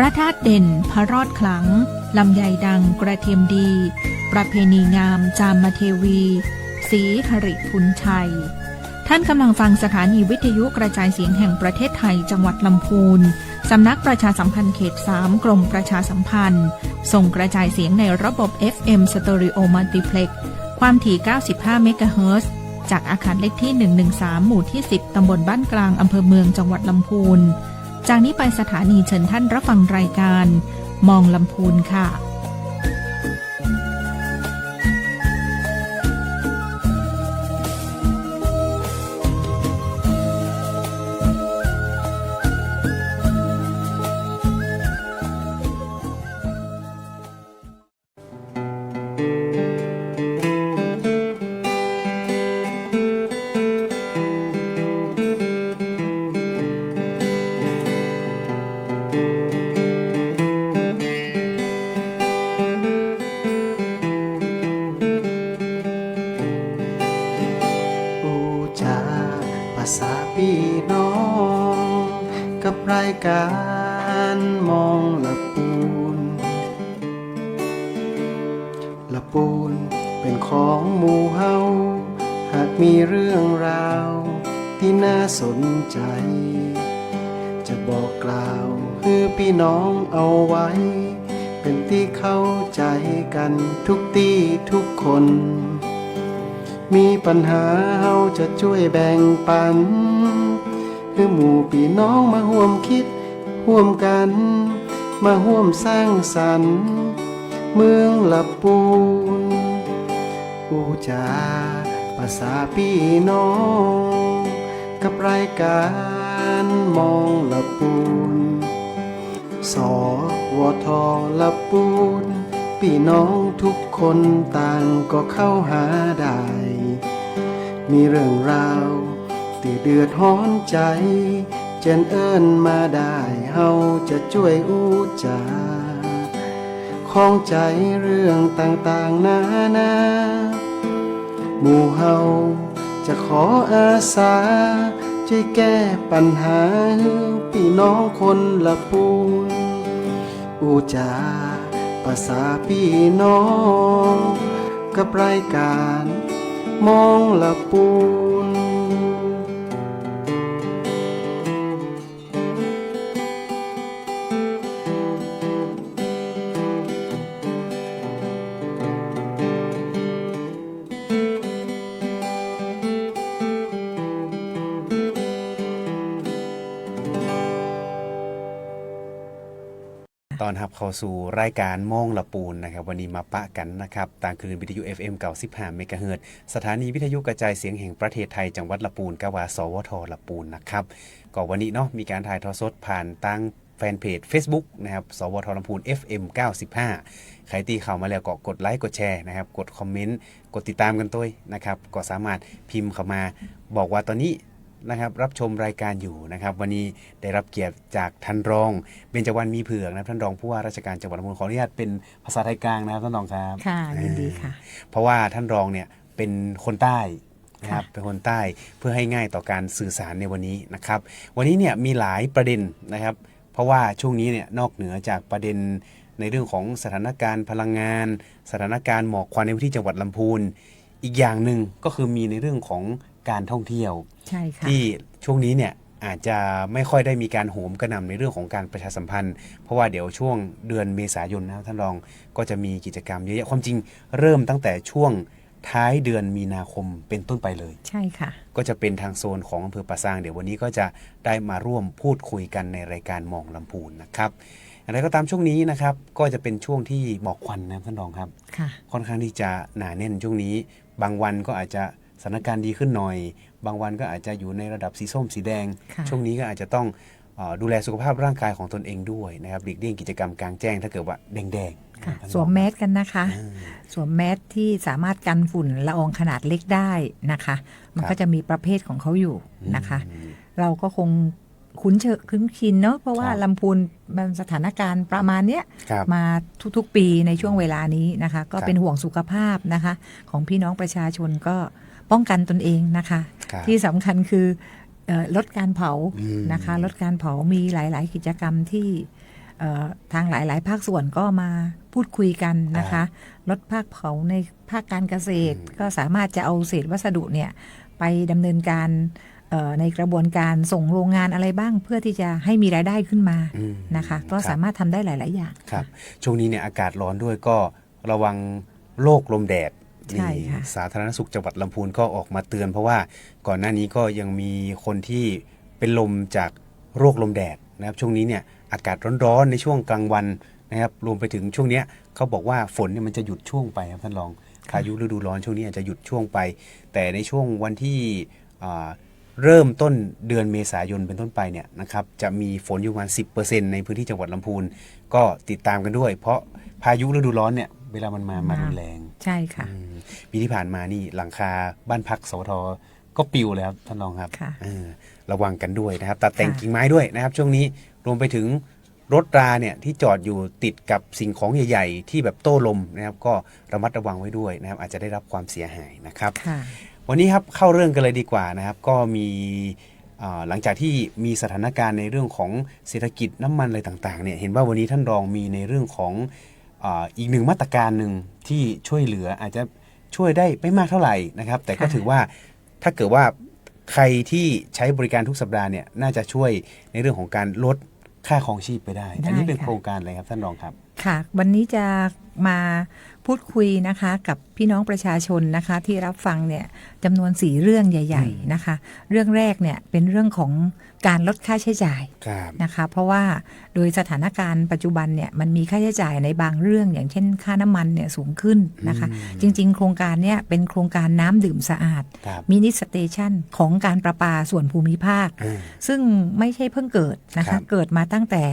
ระธาตุเด่นพระรอดขลังลำไยดังกระเทียมดีประเพณีงามจามเทวีศรีหริพุนชัยท่านกำลังฟังสถานีวิทยุกระจายเสียงแห่งประเทศไทยจังหวัดลำพูนสำนักประชาสัมพันธ์เขต 3 กรมประชาสัมพันธ์ส่งกระจายเสียงในระบบ FM Stereo Multiplex ความถี่ 95 เมกะเฮิรตซ์จากอาคารเลขที่ 113 หมู่ที่ 10 ตำบลบ้านกลางอำเภอเมืองจังหวัดลำพูนจากนี้ไปสถานีเชิญท่านรับฟังรายการมองลำพูนค่ะภาษาพี่น้องกับรายการมองละปูนละปูนเป็นของหมู่เฮาหากมีเรื่องราวที่น่าสนใจจะบอกกล่าวให้พี่น้องเอาไว้เป็นที่เข้าใจกันทุกที่ทุกคนมีปัญหาเฮาจะช่วยแบ่งปันให้หมู่พี่น้องมาร่วมคิดร่วมกันมาร่วมสร้างสรรค์เมืองละปูนอูจาภาษาพี่น้องกับรายการมองละปูนสวทละปูนพี่น้องทุกคนต่างก็เข้าหาได้มีเรื่องราวที่เดือดร้อนใจเจนเอิ้นมาได้เฮาจะช่วยอู้จาข้องใจเรื่องต่างๆนานาหมู่เฮาจะขออาสาช่วยแก้ปัญหาพี่น้องคนละปูนอู้จาภาษาพี่น้องกับรายการมองละปูนตอนรับเข้าสู่รายการมองละปูนนะครับวันนี้มาปะกันนะครับต่างคืนวิทยุ FM 95 เมกะเฮิรตซ์สถานีวิทยุกระจายเสียงแห่งประเทศไทยจังหวัดละปูนกวาสวทละปูนนะครับก็วันนี้เนาะมีการถ่ายทอดสดผ่านทางแฟนเพจ Facebook นะครับสวทลำพูน FM 95ใครที่เข้ามาแล้วก็กดไลค์กดแชร์นะครับกดคอมเมนต์กดติดตามกันด้วยนะครับก็สามารถพิมพ์เข้ามาบอกว่าตอนนี้นะครับรับชมรายการอยู่นะครับวันนี้ได้รับเกียรติจากท่านรองเบญจวรรณมีเผือกนะท่านรองผู้ว่าราชการจังหวัดลำพูนขออนุญาตเป็นภาษาไทยกลางนะครับท่านรองครับค่ะยินดีค่ะเพราะว่าท่านรองเนี่ยเป็นคนใต้นะครับเป็นคนใต้เพื่อให้ง่ายต่อการสื่อสารในวันนี้นะครับวันนี้เนี่ยมีหลายประเด็นนะครับเพราะว่าช่วงนี้เนี่ยนอกเหนือจากประเด็นในเรื่องของสถานการณ์พลังงานสถานการณ์หมอกควันในพื้นที่จังหวัดลำพูนอีกอย่างหนึ่งก็คือมีในเรื่องของการท่องเที่ยวที่ช่วงนี้เนี่ยอาจจะไม่ค่อยได้มีการโหมกระหน่ำในเรื่องของการประชาสัมพันธ์เพราะว่าเดี๋ยวช่วงเดือนเมษายนนะท่านรองก็จะมีกิจกรรมเยอะแยะความจริงเริ่มตั้งแต่ช่วงท้ายเดือนมีนาคมเป็นต้นไปเลยใช่ค่ะก็จะเป็นทางโซนของอำเภอป่าซางเดี๋ยววันนี้ก็จะได้มาร่วมพูดคุยกันในรายการมองลำพูนนะครับอะไรก็ตามช่วงนี้นะครับก็จะเป็นช่วงที่หมอกควันนะท่านรองครับค่อนข้างที่จะหนาแน่นช่วงนี้บางวันก็อาจจะสถานการณ์ดีขึ้นหน่อยบางวันก็อาจจะอยู่ในระดับสีส้มสีแดงช่วงนี้ก็อาจจะต้องดูแลสุขภาพร่างกายของตนเองด้วยนะครับหลีกเลี่ยงกิจกรรมกลางแจ้งถ้าเกิดว่าแดงสวมแมสกันนะคะสวมแมสที่สามารถกันฝุ่นละอองขนาดเล็กได้นะคะมันก็จะมีประเภทของเขาอยู่นะคะเราก็คงคุ้นชินเนาะเพราะว่าลำพูนมันสถานการณ์ประมาณเนี้ยมาทุกๆปีในช่วงเวลานี้นะคะก็เป็นห่วงสุขภาพนะคะของพี่น้องประชาชนก็ป้องกันตนเองนะคะที่สำคัญคือลดการเผานะคะลดการเผามีหลายๆกิจกรรมที่ ทางหลายๆภาคส่วนก็มาพูดคุยกันนะคะลดภาคเผาในภาคการเกษตรก็สามารถจะเอาเศษวัสดุเนี่ยไปดำเนินการในกระบวนการส่งโรงงานอะไรบ้างเพื่อที่จะให้มีรายได้ขึ้นมานะคะก็สามารถทำได้หลายๆอย่างครับช่วงนี้เนี่ยอากาศร้อนด้วยก็ระวังโรคลมแดดนี่สาธารณสุขจังหวัดลำพูนก็ออกมาเตือนเพราะว่าก่อนหน้านี้ก็ยังมีคนที่เป็นลมจากโรคลมแดดนะครับช่วงนี้เนี่ยอากาศร้อนๆในช่วงกลางวันนะครับรวมไปถึงช่วงนี้เขาบอกว่าฝนเนี่ยมันจะหยุดช่วงไปครับท่านรองพายุฤดูร้อนช่วงนี้อาจจะหยุดช่วงไปแต่ในช่วงวันที่เริ่มต้นเดือนเมษายนเป็นต้นไปเนี่ยนะครับจะมีฝนอยู่ประมาณ 10% ในพื้นที่จังหวัดลำพูนก็ติดตามกันด้วยเพราะพายุฤดูร้อนเนี่ยเวลามันมารุนแรงใช่ค่ะปีที่ผ่านมานี่หลังคาบ้านพักสวทก็ปลิวเลยครับท่านรองครับระวังกันด้วยนะครับตัดแต่งกิ่งไม้ด้วยนะครับช่วงนี้รวมไปถึงรถราเนี่ยที่จอดอยู่ติดกับสิ่งของใหญ่ๆที่แบบโต้ลมนะครับก็ระมัดระวังไว้ด้วยนะครับอาจจะได้รับความเสียหายนะครับวันนี้ครับเข้าเรื่องกันเลยดีกว่านะครับก็มีหลังจากที่มีสถานการณ์ในเรื่องของเศรษฐกิจน้ำมันอะไรต่างๆเนี่ยเห็นว่าวันนี้ท่านรองมีในเรื่องของอีกหนึ่งมาตรการหนึ่งที่ช่วยเหลืออาจจะช่วยได้ไม่มากเท่าไหร่นะครับแต่ก็ถือว่าถ้าเกิดว่าใครที่ใช้บริการทุกสัปดาห์เนี่ยน่าจะช่วยในเรื่องของการลดค่าครองชีพไปได้อันนี้เป็นโครงการอะไรครับท่านรองครับค่ะวันนี้จะมาพูดคุยนะคะกับพี่น้องประชาชนนะคะที่รับฟังเนี่ยจำนวน4เรื่องใหญ่ๆนะคะเรื่องแรกเนี่ยเป็นเรื่องของการลดค่าใช้จ่ายนะคะเพราะว่าโดยสถานการณ์ปัจจุบันเนี่ยมันมีค่าใช้จ่ายในบางเรื่องอย่างเช่นค่าน้ำมันเนี่ยสูงขึ้นนะคะจริงๆโครงการเนี่ยเป็นโครงการน้ำดื่มสะอาดมินิสเตชันของการประปาส่วนภูมิภาคซึ่งไม่ใช่เพิ่งเกิดนะคะเกิดมาตั้งแต่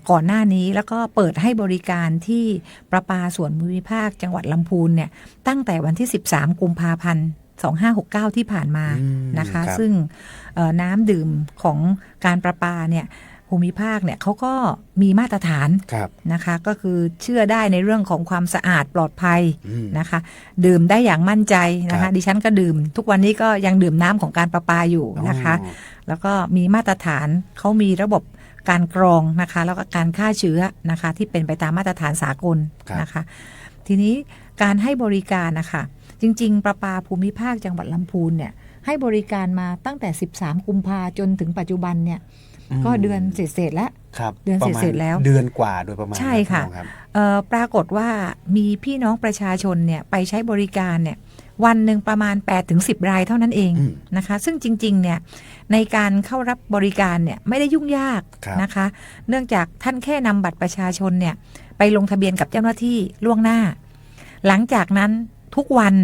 ก่อนหน้านี้แล้วก็เปิดให้บริการที่ประปาส่วนภูมิภาคจังหวัดลำพูนเนี่ยตั้งแต่วันที่13กุมภาพันธ์2569ที่ผ่านมานะคะซึ่งน้ำดื่มของการประปาเนี่ยภูมิภาคเนี่ยเขาก็มีมาตรฐานนะคะก็คือเชื่อได้ในเรื่องของความสะอาดปลอดภัยนะคะดื่มได้อย่างมั่นใจนะคะดิฉันก็ดื่มทุกวันนี้ก็ยังดื่มน้ำของการประปาอยู่นะคะแล้วก็มีมาตรฐานเขามีระบบการกรองนะคะแล้วก็การฆ่าเชื้อนะคะที่เป็นไปตามมาตรฐานสากลนะคะทีนี้การให้บริการนะคะจริงๆประปาภูมิภาคจังหวัดลำพูนเนี่ยให้บริการมาตั้งแต่13กุมภาจนถึงปัจจุบันเนี่ยก็เดือนเศษแล้วเดือนเศษแล้วเดือนกว่าโดยประมาณใช่ค่ะปรากฏว่ามีพี่น้องประชาชนเนี่ยไปใช้บริการเนี่ยวันหนึ่งประมาณ 8-10 รายเท่านั้นเองนะคะซึ่งจริงๆเนี่ยในการเข้ารับบริการเนี่ยไม่ได้ยุ่งยากนะคะเนื่องจากท่านแค่นำบัตรประชาชนเนี่ยไปลงทะเบียนกับเจ้าหน้าที่ล่วงหน้าหลังจากนั้นทุกวัน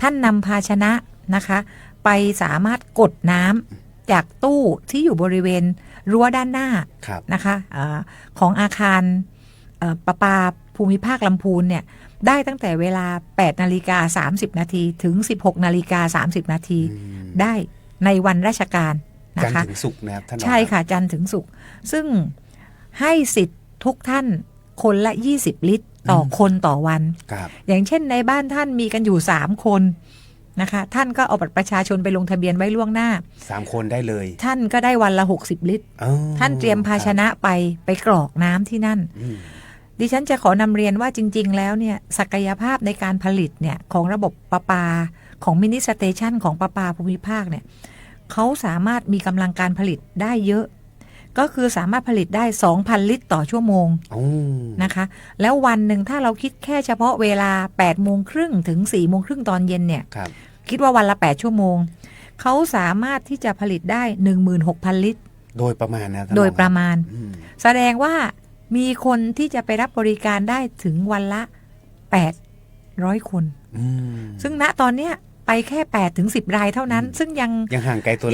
ท่านนำภาชนะนะคะไปสามารถกดน้ำจากตู้ที่อยู่บริเวณรั้วด้านหน้านะคะของอาคารประปาภูมิภาคลำพูนเนี่ยได้ตั้งแต่เวลา 8:30 นาทีถึง 16:30 นาทีได้ในวันราชการนะคะจันทร์ถึงศุกร์นะครับท่านใช่ค่ะจันทร์ถึงศุกร์ซึ่งให้สิทธิ์ทุกท่านคนละ20 ลิตรต่อคนต่อวันอย่างเช่นในบ้านท่านมีกันอยู่3คนนะคะท่านก็เอาบัตรประชาชนไปลงทะเบียนไว้ล่วงหน้า3คนได้เลยท่านก็ได้วันละ60 ลิตรท่านเตรียมภาชนะไปกรอกน้ำที่นั่นดิฉันจะขอนำเรียนว่าจริงๆแล้วเนี่ยศักยภาพในการผลิตเนี่ยของระบบประปาของมินิสเตชันของประปาภูมิภาคเนี่ยเขาสามารถมีกำลังการผลิตได้เยอะก็คือสามารถผลิตได้ 2,000 ลิตรต่อชั่วโมงนะคะแล้ววันหนึ่งถ้าเราคิดแค่เฉพาะเวลา 8:30 ถึง 4:30 ตอนเย็นเนี่ยคิดว่าวันละ8ชั่วโมงเขาสามารถที่จะผลิตได้ 16,000 ลิตรโดยประมาณนะโดยประมาณแสดงว่ามีคนที่จะไปรับบริการได้ถึงวันละ800คนซึ่งณตอนเนี้ยไปแค่8-10 รายเท่านั้นซึ่งยังห่างไกลตัวเลข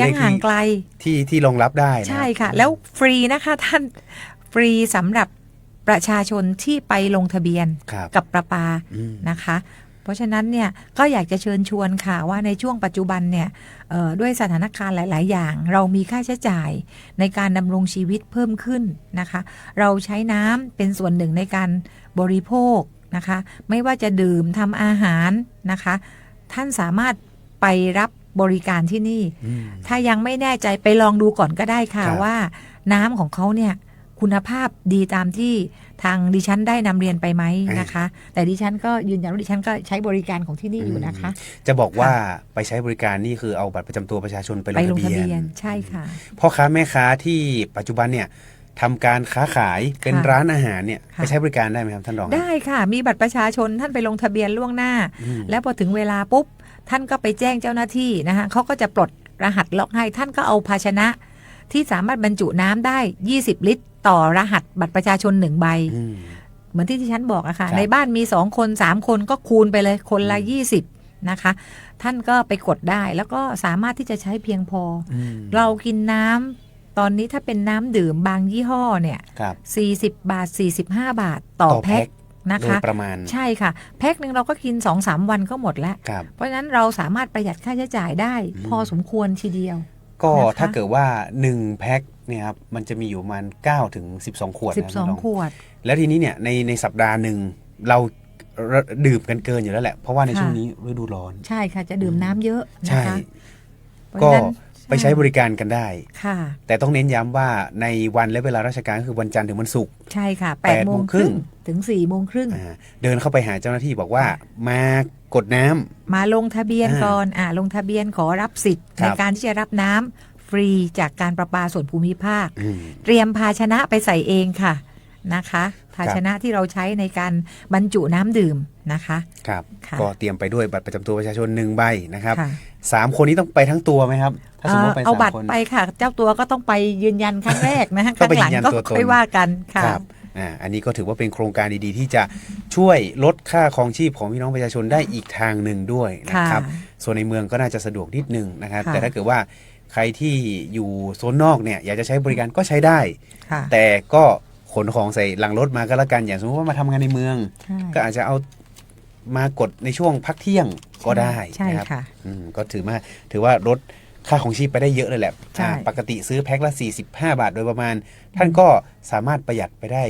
ที่รองรับได้ใช่ค่ะแล้วฟรีนะคะท่านฟรีสำหรับประชาชนที่ไปลงทะเบียนกับประปานะคะเพราะฉะนั้นเนี่ยก็อยากจะเชิญชวนค่ะว่าในช่วงปัจจุบันเนี่ยด้วยสถานการณ์หลายๆอย่างเรามีค่าใช้จ่ายในการดำรงชีวิตเพิ่มขึ้นนะคะเราใช้น้ำเป็นส่วนหนึ่งในการบริโภคนะคะไม่ว่าจะดื่มทำอาหารนะคะท่านสามารถไปรับบริการที่นี่ถ้ายังไม่แน่ใจไปลองดูก่อนก็ได้ค่ะว่าน้ำของเขาเนี่ย คุณภาพดีตามที่ทางดิฉันได้นำเรียนไปไหมนะคะ แต่ดิฉันก็ยืนยันว่าดิฉันก็ใช้บริการของที่นี่อยู่นะคะ จะบอกว่าไปใช้บริการนี่คือเอาบัตรประจำตัวประชาชนไป ไปล ล ง ง ทะ ทะเบี เบี ย ย น นใช่ค่ะ พ่อค้าแม่ค้าที่ปัจจุบันเนี่ยทำการค้าขายเป็นร้านอาหารเนี่ย ค่ะ ไปใช้บริการได้ไหมครับท่านรอง ได้ค่ะมีบัตรประชาชนท่านไปลงทะเบียนล่วงหน้า อืม แล้วพอถึงเวลาปุ๊บท่านก็ไปแจ้งเจ้าหน้าที่นะคะเขาก็จะปลดรหัสล็อกให้ท่านก็เอาภาชนะที่สามารถบรรจุน้ำได้20 ลิตร ต่อรหัสบัตรประชาชน1 ใบ อืม เหมือนที่ที่ฉันบอกอะค่ะ ครับ ในบ้านมี2 คน3 คนก็คูณไปเลยคนละ20นะคะท่านก็ไปกดได้แล้วก็สามารถที่จะใช้เพียงพอ อืม เรากินน้ำตอนนี้ถ้าเป็นน้ำดื่มบางยี่ห้อเนี่ย ครับ 40 บาท 45 บาทต่อแพ็คนะ โด คะ ยประมาณ ใช่ค่ะ แพ็คหนึ่งเราก็กิน 2-3 วันก็หมดแล้ว ครับ เพราะฉะนั้นเราสามารถประหยัดค่าใช้จ่ายได้ อืม พอสมควรทีเดียว ก็ นะคะ ถ้าเกิดว่า1แพ็คเนี่ยครับมันจะมีอยู่ประมาณ9ถึง12 ขวดนะท่านรอง 12 ขวด แล้วทีนี้เนี่ยในสัปดาห์หนึ่งเราดื่มกันเกินอยู่แล้วแหละ เพราะว่าใน ค่ะ ช่วงนี้ฤดูร้อน ใช่ค่ะจะดื่มน้ำเยอะนะ ใช่ คะเพราะ ก็ ฉะนั้น ไปใช้บริการกันได้ ค่ะ แต่ต้องเน้นย้ำว่าในวันและเวลาราชการก็คือวันจันทร์ถึงวันศุกร์ ใช่ค่ะ 8 8 โมงครึ่งถึง 4 โมงครึ่ง เดินเข้าไปหาเจ้าหน้าที่บอกว่ามากดน้ำ มาลงทะเบียน อ่า ก่อนลงทะเบียนขอรับสิทธิ์ ครั ใน บ การที่จะรับน้ำฟรีจากการประปาส่วนภูมิภาค อืม เตรียมภาชนะไปใส่เองค่ะนะคะ ภาชนะที่เราใช้ในการบรรจุน้ำดื่มนะคะ ครับ ค่ะ ก็เตรียมไปด้วยบัตรประจำตัวประชาชน1 ใบนะครับ ค่ะ 3 คนนี้ต้องไปทั้งตัวไหมครับ ถ้าสมมติว่าไป เอา 3 บัตร คน ไปค่ะ เจ้าตัวก็ต้องไปยืนยันครั้งแรกนะ ต้อ ข้าง ง ไป หลัง ยืนยัน ก็ ตัวตน ค่อยว่ากันค่ะ ครับอันนี้ก็ถือว่าเป็นโครงการดีๆ ที่จะช่วยลดค่าครองชีพของพี่น้องประชาชนได้อีกทางหนึ่งด้วยนะครับ ส่วนในเมืองก็น่าจะสะดวกนิดนึงนะครับ ค่ะ แต่ถ้าเกิดว่าใครที่อยู่โซนนอกเนี่ยอยากจะใช้บริการก็ใช้ได้ ค่ะ แต่ก็ขนของใส่หลังรถมาก็แล้วกัน อย่างสมมติว่ามาทำงานในเมือง ใช่ ก็อาจจะเอามากดในช่วงพักเที่ยงก็ได้ ใช่ นะครับ ค่ะ ก็ถือว่าลดค่าของชีพไปได้เยอะเลยแหละ ใช่ ปกติซื้อแพ็คละ45 บาทโดยประมาณ ท่านก็สามารถประหยัดไปได้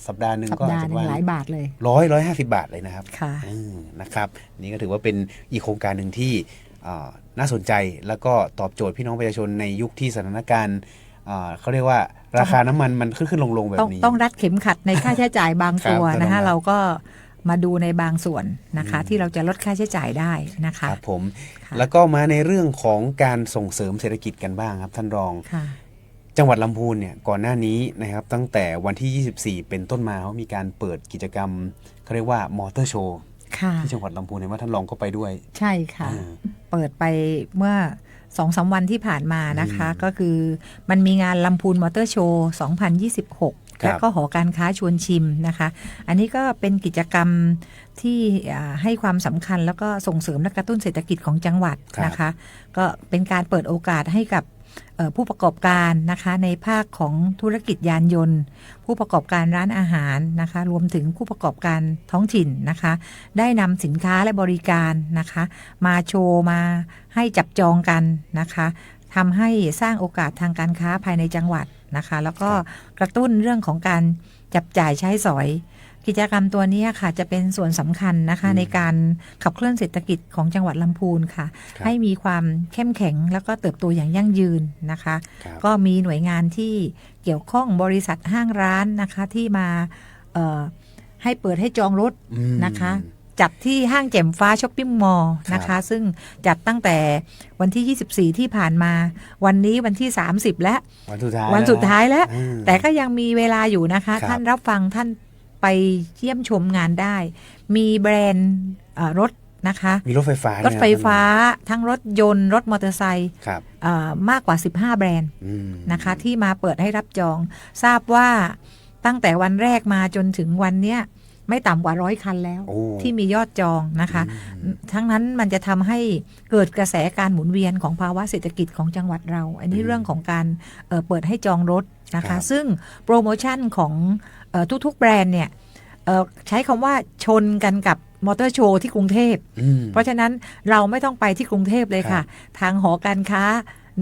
สัปดาห์หนึ่ง สัป ก็อา ดา จ ห์ จะ หนึง ว่า หลายบาทเลย 150 บาทเลยนะครับ ค่ะ นะครับนี่ก็ถือว่าเป็นอีกโครงการหนึ่งที่น่าสนใจแล้วก็ตอบโจทย์พี่น้องประชาชนในยุคที่สถานการณ์เขาเรียกว่าราคาน้ำมันมันขึ้นลงแบ ต้อง บนี้ ต้องรัดเข็มขัดในค่าใช้จ่ายบางตัว ครับ นะคะ ต้อง เราก็มาดูในบางส่วนนะคะ ที่เราจะลดค่าใช้จ่ายได้นะคะ ครับผม ค่ะ แล้วก็มาในเรื่องของการส่งเสริมเศรษฐกิจกันบ้างครับท่านรอง ค่ะ จังหวัดลำพูนเนี่ยก่อนหน้านี้นะครับตั้งแต่วันที่ 24 เป็นต้นมาเขามีการเปิดกิจกรรมเขาเรียกว่ามอเตอร์โชว์ ค่ะ ที่จังหวัดลำพูนเนี่ยว่าท่านรองก็ไปด้วย ใช่ค่ะ อ่า เปิดไปเมื่อ 2-3 วันที่ผ่านมานะคะ ก็คือมันมีงานลำพูนมอเตอร์โชว์ 2026 แล้วก็หอการค้าชวนชิมนะคะ อันนี้ก็เป็นกิจกรรมที่ให้ความสำคัญแล้วก็ส่งเสริมและกระตุ้นเศรษฐกิจของจังหวัดนะคะ ก็เป็นการเปิดโอกาสให้กับผู้ประกอบการนะคะในภาคของธุรกิจยานยนต์ ผู้ประกอบการร้านอาหารนะคะรวมถึงผู้ประกอบการท้องถิ่นนะคะ ได้นำสินค้าและบริการนะคะ มาโชว์มาให้จับจองกันนะคะทำให้สร้างโอกาสทางการค้าภายในจังหวัดนะคะ แล้วก็กระตุ้นเรื่องของการจับจ่ายใช้สอย กิจกรรมตัวนี้ค่ะจะเป็นส่วนสำคัญนะคะในการขับเคลื่อนเศรษฐกิจของจังหวัดลำพูนค่ะ ครับ ให้มีความเข้มแข็งแล้วก็เติบโตอย่างยั่งยืนนะคะ ครับ ก็มีหน่วยงานที่เกี่ยวข้องบริษัทห้างร้านนะคะที่มาให้เปิดให้จองรถ อืม นะคะ จัดที่ห้างแจ่มฟ้าช้อปปิ้งมอลล์นะ ครั คะ บ ซึ่งจัดตั้งแต่วันที่ 24 ที่ผ่านมา วันนี้วันที่ 30 แล้ว วันสุดท้าย วันสุดท้ายแล้ว อืม แต่ก็ยังมีเวลาอยู่นะคะ ครับ ท่านรับฟังท่านไปเยี่ยมชมงานได้ มีแบรนด์รถนะคะ มีรถไฟฟ้าร ร ถไฟฟ้าทั้งรถยนต์ รถมอเตอร์ไซค์ ครับ มากกว่า 15 แบรนด์ อืม นะคะที่มาเปิดให้รับจอง ทราบว่าตั้งแต่วันแรกมาจนถึงวันเนี้ยไม่ต่ำกว่า100 คันแล้ว โอ้ ที่มียอดจองนะคะ อืม ทั้งนั้นมันจะทำให้เกิดกระแสการหมุนเวียนของภาวะเศรษฐกิจของจังหวัดเรา อันนี้เรื่องของการเปิดให้จองรถนะ ครั คะ บ ซึ่งโปรโมชั่นของทุกๆแบรนด์เนี่ยใช้คำว่าชนกันกับมอเตอร์โชว์ที่กรุงเทพ อืม เพราะฉะนั้นเราไม่ต้องไปที่กรุงเทพเลยค่ะ ทางหอการค้า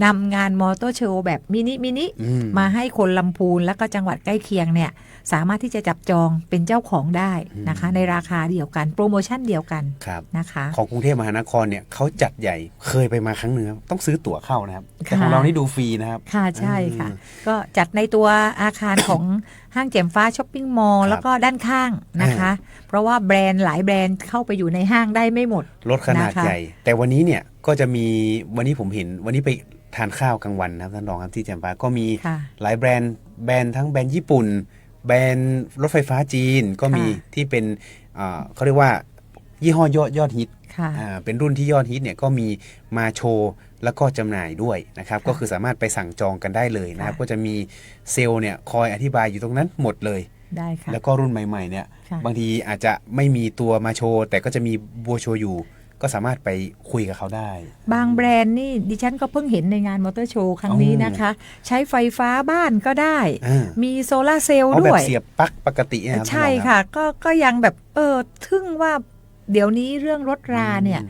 นำงานมอเตอร์โชว์แบบมินิ อื มาให้คนลำพูนแล้วก็จังหวัดใกล้เคียงเนี่ยสามารถที่จะจับจองเป็นเจ้าของได้นะคะ ในราคาเดียวกันโปรโมชั่นเดียวกัน ครับ นะคะ ของกรุงเทพมหานครเนี่ยเขาจัดใหญ่เคยไปมาครั้งหนึงครับต้องซื้อตั๋วเข้านะครับแต่ ค่ะ ของเรานี่ดูฟรีนะครับ ค่ะใช่ค่ะ ก็จัดในตัวอาคารของ ห้างแจ่มฟ้าช้อปปิ้งมอล ครับ ล์แล้วก็ด้านข้างนะคะ เพราะว่าแบรนด์หลายแบรนด์เข้าไปอยู่ในห้างได้ไม่หมด รถขนาด นะคะ ใหญ่ แต่วันนี้เนี่ยก็จะมีวันนี้ผมเห็นวันนี้ไปทานข้าวกลางวันนะครับท่านรองครับที่แจ่มฟ้าก็มี ค่ะ หลายแบรนด์ทั้งแบรนด์ญี่ปุ่น แบรนด์รถไฟฟ้าจีนก็มี ค่ะ ที่เป็นเขาเรียกว่ายี่ห้อยอดฮิต ค่ะ เป็นรุ่นที่ยอดฮิตเนี่ยก็มีมาโชว์แล้วก็จำหน่ายด้วยนะครับ ค่ะ ก็คือสามารถไปสั่งจองกันได้เลยนะครับ ค่ะ ก็จะมีเซลล์เนี่ยคอยอธิบายอยู่ตรงนั้นหมดเลย ได้ค่ะ แล้วก็รุ่นใหม่ๆเนี่ย ค่ะ บางทีอาจจะไม่มีตัวมาโชว์แต่ก็จะมีบัวโชว์อยู่ ก็สามารถไปคุยกับเขาได้ บางแบรนด์นี่ดิฉันก็เพิ่งเห็นในงานมอเตอร์โชว์ครั้งนี้นะคะ ใช้ไฟฟ้าบ้านก็ได้ อ่า มีโซลาร์เซลล์ เอา ด้ แบ ว บ ย เสียบปลั๊กปกตินะครับ ใช่ ท่านรองรับ ค่ะก็ยังแบบทึ่งว่าเดี๋ยวนี้เรื่องรถราเนี่ย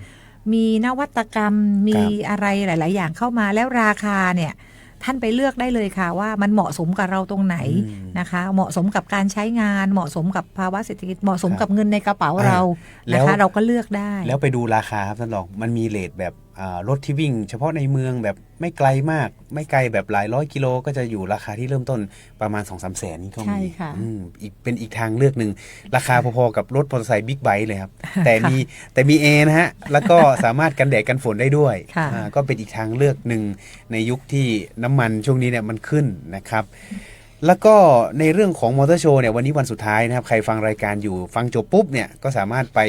มีนวัตกรรมมีอะไรหลาย ๆ อย่างเข้ามาแล้วราคาเนี่ยท่านไปเลือกได้เลยค่ะว่ามันเหมาะสมกับเราตรงไหน อืม นะคะ เหมาะสมกับการใช้งานเหมาะสมกับภาวะเศรษฐกิจเหมาะสม ครับ กับเงินในกระเป๋า อ่า เรา แล้ว นะคะ เราก็เลือกได้ แล้วไปดูราคาครับท่านรองมันมีเรทแบบรถที่วิ่ง เฉพาะในเมืองแบบไม่ไกลมาก ไม่ไกลแบบหลายร้อยกิโลก็จะอยู่ราคาที่เริ่มต้นประมาณ 2-3 แสนนี่ก็ ใช่ มี ค่ะ เป็นอีกทางเลือกหนึ่งราคาพอๆกับรถมอเตอร์ไซค์บิ๊กไบค์เลยครับ แต่มีแอร์นะฮะ แล้วก็สามารถกันแดดกันฝนได้ด้วย ค่ะ ก็เป็นอีกทางเลือกหนึ่งในยุคที่น้ำมันช่วงนี้เนี่ยมันขึ้นนะครับ แล้วก็ในเรื่องของมอเตอร์โชว์เนี่ยวันนี้วันสุดท้ายนะครับใครฟังรายการอยู่ฟังจบปุ๊บเนี่ยก็สามารถไป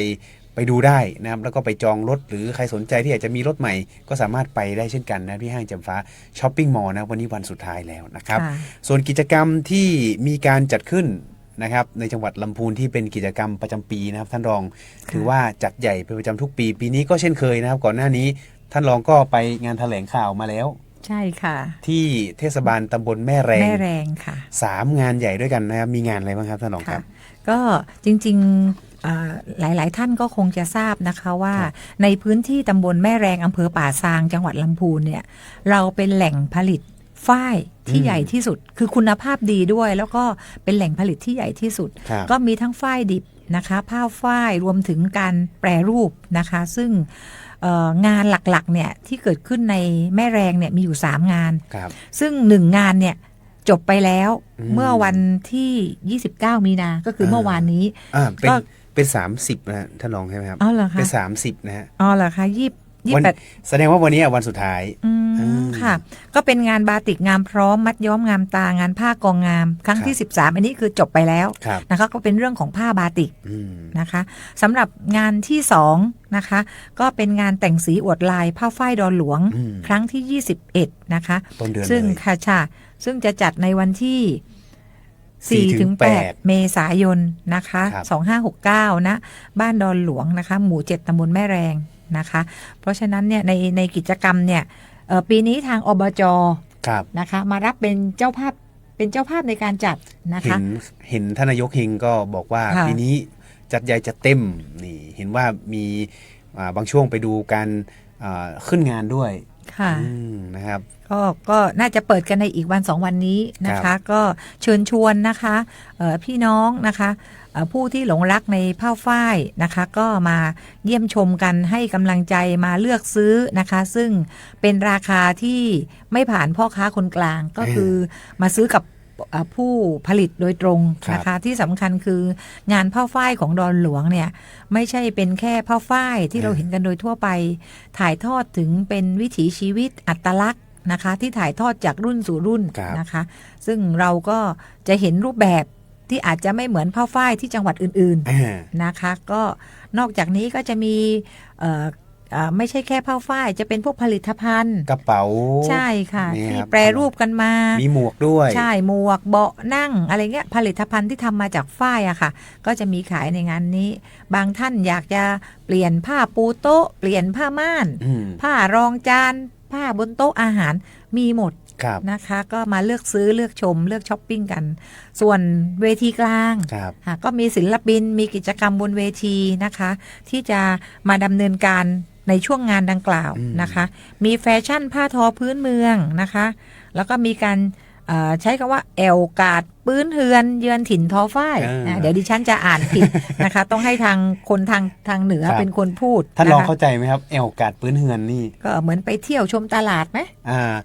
ดูได้นะครับแล้วก็ไปจองรถหรือใครสนใจที่อยากจะมีรถใหม่ ก็สามารถไปได้เช่นกันนะที่ห้างแจ่มฟ้าช้อปปิ้งมอลล์นะวันนี้วันสุดท้ายแล้วนะครับ ค่ะ ส่วนกิจกรรมที่มีการจัดขึ้นนะครับในจังหวัดลำพูนที่เป็นกิจกรรมประจำปีนะครับท่านรองถือว่าจัดใหญ่เป็นประจำทุกปี ปีนี้ก็เช่นเคยนะครับก่อนหน้านี้ท่านรองก็ไปงานแถลงข่าวมาแล้ว ใช่ค่ะ ที่เทศบาลตำบลแม่แรง แม่แรงค่ะ 3 งานใหญ่ด้วยกันนะครับมีงานอะไรบ้างครับท่านรองค ค่ะ รับ ก็จริงๆหลายๆท่านก็คงจะทราบนะคะว่า ครับ ในพื้นที่ตำบลแม่แรงอำเภอป่าซางจังหวัดลำพูนเนี่ยเราเป็นแหล่งผลิตฝ้ายที่ใหญ่ที่สุด คือคุณภาพดีด้วย แล้วก็เป็นแหล่งผลิตที่ใหญ่ที่สุด ครับ ก็มีทั้งฝ้ายดิบนะคะผ้าฝ้ายรวมถึงการแปรรูปนะคะ ซึ่งงานหลักๆเนี่ยที่เกิดขึ้นในแม่แรงเนี่ยมีอยู่3 งาน ครับ ซึ่ง1 งานเนี่ยจบไปแล้ว อืม เมื่อวันที่ 29 มีนาก็คือเมื่อวานนี้ เป็น ก็ เป็น30นะฮะท่านรองใช่ไหมครับ อ๋อเหรอคะ เป็น30นะฮะ อ๋อเหรอคะยี่ วัน แปด แสดงว่าวันนี้วันสุดท้าย ค่ะ ก็เป็นงานบาติกงามพร้อมมัดย้อมงามตางานผ้ากองงาม ครั้งที่ 13 อันนี้คือจบไปแล้ว ครับ นะคะ ก็เป็นเรื่องของผ้าบาติก อืม นะคะสำหรับงานที่2นะคะ ก็เป็นงานแต่งสีอวดลายผ้าฝ้ายดอนหลวง อืม ครั้งที่ 21 นะคะ ต้นเดือน ซึ่ง เลย ค่ะค่ะซึ่งจะจัดในวันที่ 4 ถึง 4-8 เมษายนนะคะ ครับ 2569นะบ้านดอนหลวงนะคะ หมู่ 7 ตำบลแม่แรงนะคะ เพราะฉะนั้นเนี่ยในกิจกรรมเนี่ยปีนี้ทางอบจ ครับ นะคะมารับเป็นเจ้าภาพในการจัดนะ เห็ คะ นเห็นท่านนายกเฮงก็บอกว่า ค่ะ ปีนี้จัดใหญ่จัดเต็มนี่เห็นว่ามีบางช่วงไปดูการขึ้นงานด้วย ค่ะ นะครับ ก็น่าจะเปิดกันในอีกวัน2 วันนี้นะ ครั คะ บ ก็เชิญชวนนะคะพี่น้องนะคะผู้ที่หลงรักในผ้าฝ้ายนะคะ ก็มาเยี่ยมชมกันให้กำลังใจมาเลือกซื้อนะคะ ซึ่งเป็นราคาที่ไม่ผ่านพ่อค้าคนกลางก็คือมาซื้อกับผู้ผลิตโดยตรงนะคะที่สำคัญคืองานผ้าฝ้ายของดอนหลวงเนี่ยไม่ใช่เป็นแค่ผ้าฝ้ายที่เราเห็นกันโดยทั่วไป ถ่ายทอดถึงเป็นวิถีชีวิตอัตลักษณ์นะคะที่ถ่ายทอดจากรุ่นสู่รุ่น ครับ นะคะ ซึ่งเราก็จะเห็นรูปแบบที่อาจจะไม่เหมือนผ้าฝ้ายที่จังหวัดอื่น อ่า ๆนะคะ ก็นอกจากนี้ก็จะมีไม่ใช่แค่ผ้าฝ้ายจะเป็นพวกผลิตภัณฑ์ กระเป๋า ใช่ค่ะ นี่ ที่ ครับ แปรรูปกันมา มีหมวกด้วย ใช่หมวกเบาะนั่งอะไรเงี้ยผลิตภัณฑ์ที่ทำมาจากฝ้ายอะค่ะ ก็จะมีขายในงานนี้ บางท่านอยากจะเปลี่ยนผ้าปูโต๊ะ เปลี่ยนผ้าม่าน อืม ผ้ารองจานผ้าบนโต๊ะอาหารมีหมด ครับ นะคะ ก็มาเลือกซื้อเลือกชมเลือกช้อปปิ้งกัน ส่วนเวทีกลาง ครับ ก็มีศิลปินมีกิจกรรมบนเวทีนะคะ ที่จะมาดำเนินการ ในช่วงงานดังกล่าวนะคะ มีแฟชั่นผ้าทอพื้นเมืองนะคะ แล้วก็มีการใช้คำว่าแอวกาดปื้นเฮือนเยือนถิ่นทอฝ้ายเดี๋ยวดิฉันจะอ่านผิดนะคะ ต้องให้ทางคนทางเหนือเป็นคนพูด ท่านลองเข้าใจไหมครับแอวกาดปื้นเฮือนนี่ก็เหมือนไปเที่ยวชมตลาดไหม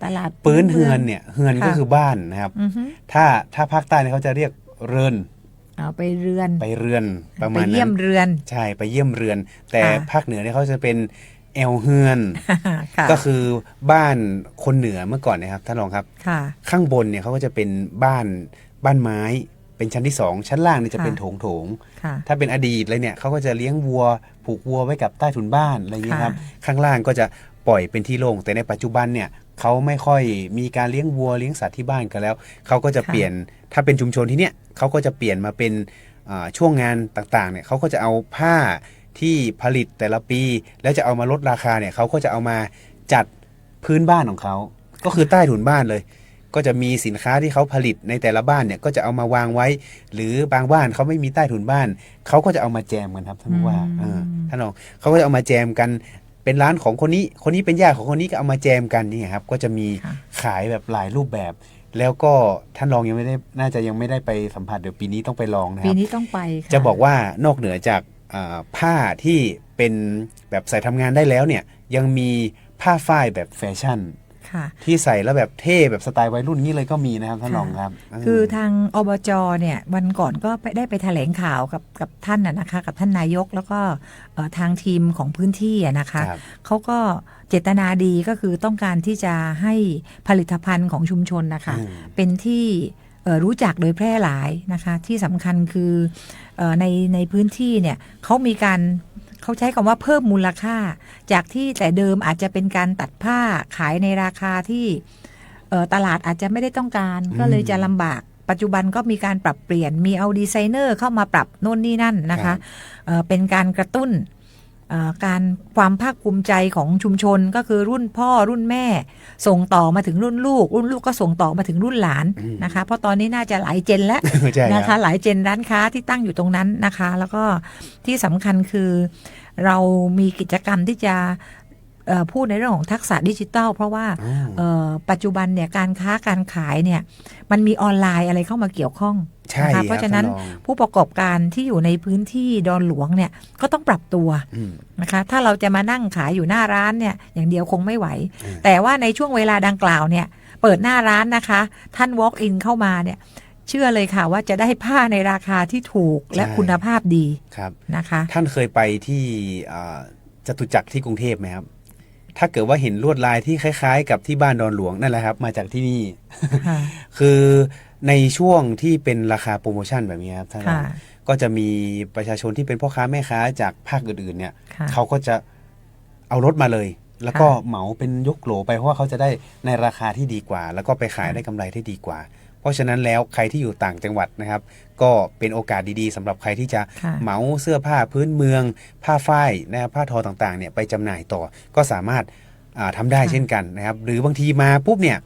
ตลาดปื้นเฮือนเนี่ยเฮือนก็คือบ้านนะครับถ้าภาคใต้เขาจะเรียกเรือนไปเรือนประมาณนั้นไปเยี่ยมเรือนใช่ไปเยี่ยมเรือนแต่ภาคเหนือเนี่ยเขาจะเป็นแอวเฮือนก็คือบ้านคนเหนือเมื่อก่อนนะครับท่านรองครับข้างบนเนี่ยเขาก็จะเป็นบ้านไม้เป็นชั้นที่2ชั้นล่างเนี่ยจะเป็นโถงถ้าเป็นอดีตเลยเนี่ยเขาก็จะเลี้ยงวัวผูกวัวไว้กับใต้ถุนบ้านอะไรอย่างนี้ครับข้างล่างก็จะปล่อยเป็นที่โล่งแต่ในปัจจุบันเนี่ยเขาไม่ค่อยมีการเลี้ยงวัวเลี้ยงสัตว์ที่บ้านกันแล้วเขาก็จะเปลี่ยนถ้าเป็นชุมชนที่เนี้ยเขาก็จะเปลี่ยนมาเป็นช่วงงานต่างๆเนี่ยเขาก็จะเอาผ้าที่ผลิตแต่ละปีแล้วจะเอามาลดราคาเนี่ยเขาก็จะเอามาจัดพื้นบ้านของเขาก็คือใต้ถุนบ้านเลยก็จะมีสินค้าที่เขาผลิตในแต่ละบ้านเนี่ยก็จะเอามาวางไว้หรือบางบ้านเขาไม่มีใต้ถุนบ้านเขาก็จะเอามาแจมกันครับท่านว่าท่านรองเขาก็จะเอามาแจมกันเป็นร้านของคนนี้เป็นญาติของคนนี้ก็เอามาแจมกันนี่ครับก็จะมีขายแบบหลายรูปแบบแล้วก็ท่านรองยังไม่ได้น่าจะยังไม่ได้ไปสัมผัสเดี๋ยวปีนี้ต้องไปลองนะครับปีนี้ต้องไปจะบอกว่านอกเหนือจากผ้าที่เป็นแบบใส่ทำงานได้แล้วเนี่ยยังมีผ้าฝ้ายแบบแฟชั่นที่ใส่แล้วแบบเท่แบบสไตล์วัยรุ่นนี่เลยก็มีนะครับท่านรองครับคือทางอบจเนี่ยวันก่อนก็ได้ไปแถลงข่าวกับท่านนะคะกับท่านนายกแล้วก็ทางทีมของพื้นที่นะคะเขาก็เจตนาดีก็คือต้องการที่จะให้ผลิตภัณฑ์ของชุมชนนะคะเป็นที่รู้จักโดยแพร่หลายนะคะที่สำคัญคือในพื้นที่เนี่ยเขาใช้คำว่าเพิ่มมูลค่าจากที่แต่เดิมอาจจะเป็นการตัดผ้าขายในราคาที่ตลาดอาจจะไม่ได้ต้องการก็เลยจะลำบากปัจจุบันก็มีการปรับเปลี่ยนมีเอาดีไซเนอร์เข้ามาปรับโน่นนี่นั่นนะคะเป็นการกระตุ้นการความภาคภูมิใจของชุมชนก็คือรุ่นพ่อรุ่นแม่ส่งต่อมาถึงรุ่นลูกก็ส่งต่อมาถึงรุ่นหลานนะคะเพราะตอนนี้น่าจะหลายเจนแล้ว นะคะหลายเจนร้านค้าที่ตั้งอยู่ตรงนั้นนะคะแล้วก็ที่สำคัญคือเรามีกิจกรรมที่จะพูดในเรื่องของทักษะดิจิทัลเพราะว่าปัจจุบันเนี่ยการค้าการขายเนี่ยมันมีออนไลน์อะไรเข้ามาเกี่ยวข้องนะคะเพราะฉะนั้นผู้ประกอบการที่อยู่ในพื้นที่ดอนหลวงเนี่ยก็ต้องปรับตัวนะคะถ้าเราจะมานั่งขายอยู่หน้าร้านเนี่ยอย่างเดียวคงไม่ไหวแต่ว่าในช่วงเวลาดังกล่าวเนี่ยเปิดหน้าร้านนะคะท่าน walk in เข้ามาเนี่ยเชื่อเลยค่ะว่าจะได้ผ้าในราคาที่ถูกและคุณภาพดีนะคะท่านเคยไปที่จตุจักรที่กรุงเทพไหมครับถ้าเกิดว่าเห็นลวดลายที่คล้ายๆกับที่บ้านดอนหลวงนั่นแหละครับมาจากที่นี่ คือในช่วงที่เป็นราคาโปรโมชั่นแบบนี้ครับท่านก็จะมีประชาชนที่เป็นพ่อค้าแม่ค้าจากภาคอื่นๆเนี่ยเขาก็จะเอารถมาเลยแล้วก็เหมาเป็นยกโหลไปเพราะว่าเขาจะได้ในราคาที่ดีกว่าแล้วก็ไปขายได้กำไรที่ดีกว่าเพราะฉะนั้นแล้วใครที่อยู่ต่างจังหวัดนะครับก็เป็นโอกาสดีๆสำหรับใครที่จะเหมาเสื้อผ้าพื้นเมืองผ้าฝ้ายนะครับผ้าทอต่างๆเนี่ยไปจำหน่ายต่อก็สามารถทำได้เช่นกันนะครับหรือบางทีมาปุ๊บเนี่ย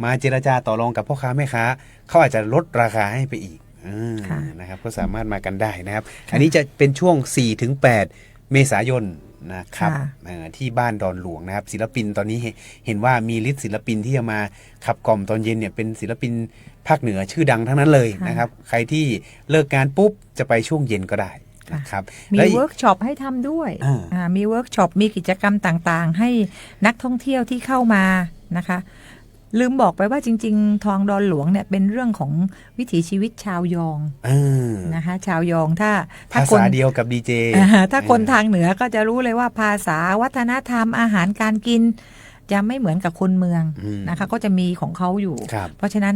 มาเจรจาต่อรองกับพ่อค้าแม่ค้าเขาอาจจะลดราคาให้ไปอีกนะครับก็สามารถมากันได้นะครับอันนี้จะเป็นช่วง 4-8 เมษายนนะครับที่บ้านดอนหลวงนะครับศิลปินตอนนี้เห็นว่ามีลิสต์ศิลปินที่จะมาขับกล่อมตอนเย็นเนี่ยเป็นศิลปินภาคเหนือชื่อดังทั้งนั้นเลยนะครับใครที่เลิกงานปุ๊บจะไปช่วงเย็นก็ได้นะครับมีเวิร์กช็อปให้ทำด้วยมีเวิร์กช็อปมีกิจกรรมต่างๆให้นักท่องเที่ยวที่เข้ามานะคะลืมบอกไปว่าจริงๆทองดอนหลวงเนี่ยเป็นเรื่องของวิถีชีวิตชาวยองนะคะชาวยองถ้าภาษาเดียวกับดีเจถ้าคนทางเหนือก็จะรู้เลยว่าภาษาวัฒนธรรมอาหารการกินจะไม่เหมือนกับคนเมืองนะคะก็จะมีของเขาอยู่เพราะฉะนั้น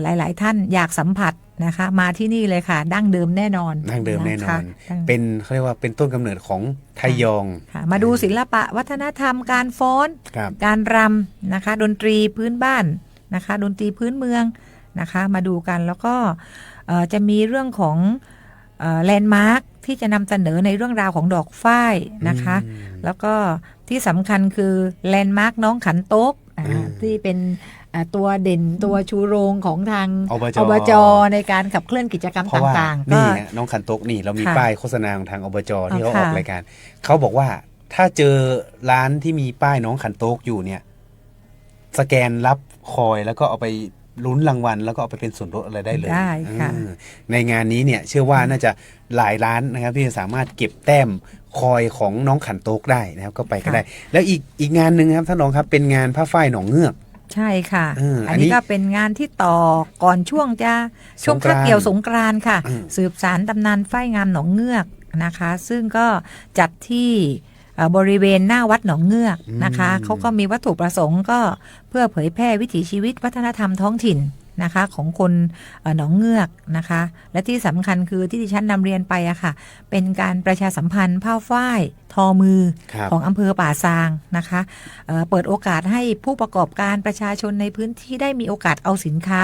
หลายๆท่านอยากสัมผัสนะคะมาที่นี่เลยค่ะดั้งเดิมแน่นอนดั้งเดิมแน่นอนเป็นเขาเรียกว่าเป็นต้นกำเนิดของไทยองมาดูศิลปะวัฒนธรรมการฟ้อนการรำนะคะดนตรีพื้นบ้านนะคะดนตรีพื้นเมืองนะคะมาดูกันแล้วก็จะมีเรื่องของแลนด์มาร์คที่จะนำเสนอในเรื่องราวของดอกฝ้ายนะคะแล้วก็ที่สำคัญคือแลนด์มาร์คน้องขันโต๊กที่เป็นตัวเด่นตัวชูโรงของทางอบจ.ในการขับเคลื่อนกิจกรรมต่างๆนี่น้องขันโต๊กนี่เรามีป้ายโฆษณาของทางอบจ.ที่เขาออกรายการเขาบอกว่า ถ้าเจอร้านที่มีป้ายน้องขันโต๊กอยู่เนี่ยสแกนรับคอยแล้วก็เอาไปลุ้นรางวัลแล้วก็เอาไปเป็นส่วนลดอะไรได้เลย ได้ค่ะ ในงานนี้เนี่ยเชื่อว่าน่าจะหลายร้านนะครับที่จะสามารถเก็บแต้มคอยของน้องขันโต๊กได้นะครับก็ไปก็ได้ แล้วอีกงานหนึ่งครับท่านรองครับเป็นงานผ้าฝ้ายหนองเงือก ใช่ค่ะ อั อั น น นี้ นี้ก็เป็นงานที่ต่อก่อนช่วงคาบเกี่ยวสงกรานต์ค่ะ สืบสารตำนานฝ้ายงามหนองเงือกนะคะ ซึ่งก็จัดที่บริเวณหน้าวัดหนองเงือกนะคะเขาก็มีวัตถุประสงค์ก็เพื่อเผยแพร่วิถีชีวิตวัฒนธรรมท้องถิ่นนะคะของคนหนองเงือกนะคะ และที่สำคัญคือที่ดิฉันนำเรียนไปอะค่ะเป็นการประชาสัมพันธ์ผ้าฝ้ายทอมือ ครับ ของอำเภอป่าซางนะคะเปิดโอกาสให้ผู้ประกอบการประชาชนในพื้นที่ได้มีโอกาสเอาสินค้า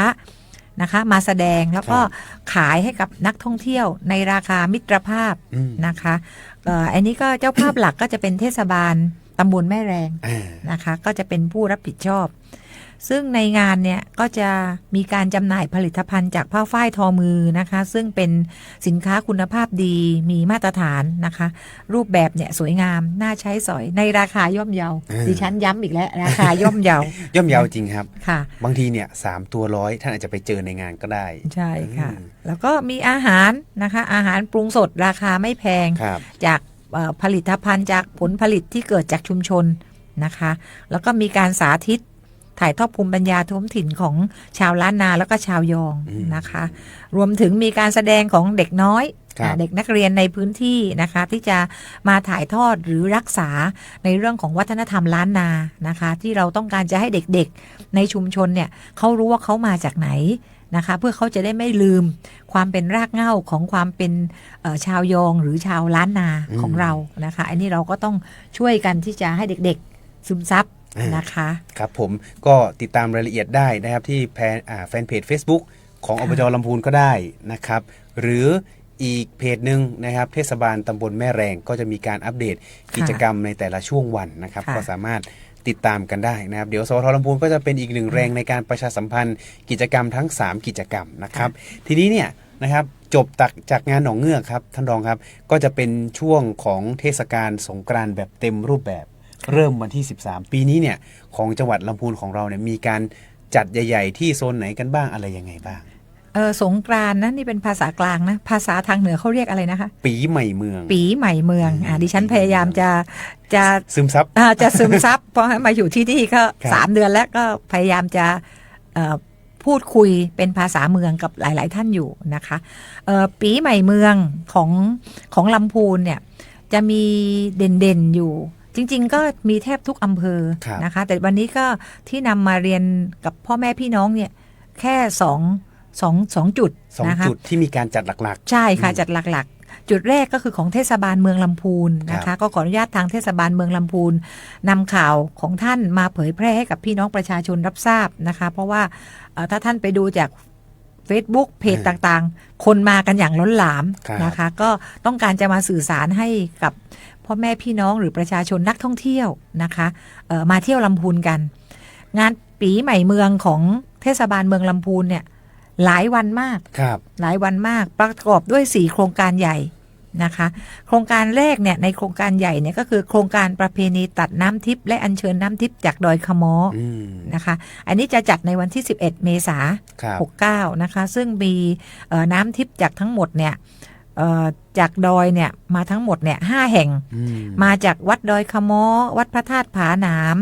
นะคะมาแสดงแล้วก็ขายให้กับนักท่องเที่ยวในราคามิตรภาพนะคะอันนี้ก็เจ้าภาพหลักก็จะเป็นเทศบาลตำบลแม่แรงนะคะก็จะเป็นผู้รับผิดชอบ ซึ่งในงานเนี่ยก็จะมีการจำหน่ายผลิตภัณฑ์จากผ้าฝ้ายทอมือนะคะซึ่งเป็นสินค้าคุณภาพดีมีมาตรฐานนะคะรูปแบบเนี่ยสวยงามน่าใช้สอยในราคาย่อมเยาดิฉันย้ำอีกแล้วราคาย่อมเยา ย่อมเยาวจริงครับ ค่ะ บางทีเนี่ย3 ตัวร้อยท่านอาจจะไปเจอในงานก็ได้ ใช่ค่ะแล้วก็มีอาหารนะคะอาหารปรุงสดราคาไม่แพง ครับ จากผลิตภัณฑ์จากผลผลิตที่เกิดจากชุมชนนะคะแล้วก็มีการสาธิตถ่ายทอดภูมิปัญญาท้องถิ่นของชาวล้านนาแล้วก็ชาวยองนะคะรวมถึงมีการแสดงของเด็กน้อยเด็กนักเรียนในพื้นที่นะคะที่จะมาถ่ายทอดหรือรักษาในเรื่องของวัฒนธรรมล้านนานะคะที่เราต้องการจะให้เด็กๆในชุมชนเนี่ยเขารู้ว่าเขามาจากไหนนะคะเพื่อเขาจะได้ไม่ลืมความเป็นรากเหง้าของความเป็นชาวยองหรือชาวล้านนาของเรานะคะอันนี้เราก็ต้องช่วยกันที่จะให้เด็กๆซึมซับนะคะครับผมก็ติดตามรายละเอียดได้นะครับที่แฟนเพจ Facebook ของอบจ.ลำพูนก็ได้นะครับหรืออีกเพจหนึ่งนะครับเทศบาลตำบลแม่แรงก็จะมีการอัปเดตกิจกรรมในแต่ละช่วงวันนะครับก็สามารถติดตามกันได้นะครับเดี๋ยวสวท.ลำพูนก็จะเป็นอีกหนึ่งแรงในการประชาสัมพันธ์กิจกรรมทั้ง3กิจกรรมนะครับทีนี้เนี่ยนะครับจบจากงานหนองเงือกครับท่านรองครับก็จะเป็นช่วงของเทศกาลสงกรานต์แบบเต็มรูปแบบเริ่มวันที่13ปีนี้เนี่ยของจังหวัดลำพูนของเราเนี่ยมีการจัดใหญ่ๆที่โซนไหนกันบ้างอะไรยังไงบ้างสงกรานต์นะนี่เป็นภาษากลางนะภาษาทางเหนือเขาเรียกอะไรนะคะปีใหม่เมืองปีใหม่เมืองดิฉันพยายามจะซึมซับจะซึมซับเพราะมาอยู่ที่นี่ก็3 เดือนแล้วก็พยายามจะพูดคุยเป็นภาษาเมืองกับหลายๆท่านอยู่นะคะปีใหม่เมืองของลำพูนเนี่ยจะมีเด่นๆอยู่จริงๆก็มีแทบทุกอำเภอนะคะแต่วันนี้ก็ที่นำมาเรียนกับพ่อแม่พี่น้องเนี่ยแค่2 จุดนะคะจุดที่มีการจัดหลักๆใช่ค่ะจัดหลักๆจุดแรกก็คือของเทศบาลเมืองลำพูนนะคะก็ขออนุญาตทางเทศบาลเมืองลำพูนนำข่าวของท่านมาเผยแพร่ให้กับพี่น้องประชาชนรับทราบนะคะเพราะว่าถ้าท่านไปดูจาก Facebook เพจต่างๆคนมากันอย่างล้นหลามนะคะก็ต้องการจะมาสื่อสารให้กับพ่อแม่พี่น้องหรือประชาชนนักท่องเที่ยวนะคะมาเที่ยวลำพูนกันงานปีใหม่เมืองของเทศบาลเมืองลำพูนเนี่ยหลายวันมากหลายวันมากประกอบด้วย4โครงการใหญ่นะคะโครงการแรกเนี่ยในโครงการใหญ่เนี่ยก็คือโครงการประเพณีตัดน้ำทิพย์และอัญเชิญน้ำทิพย์จากดอยขะม้อนะคะอันนี้จะจัดในวันที่11เมษายน69นะคะซึ่งมีน้ำทิพย์จากทั้งหมดเนี่ยจากดอยเนี่ยมาทั้งหมดเนี่ย5 แห่งมาจากวัดดอยขะม้อวัดพระธาตุผาหนาม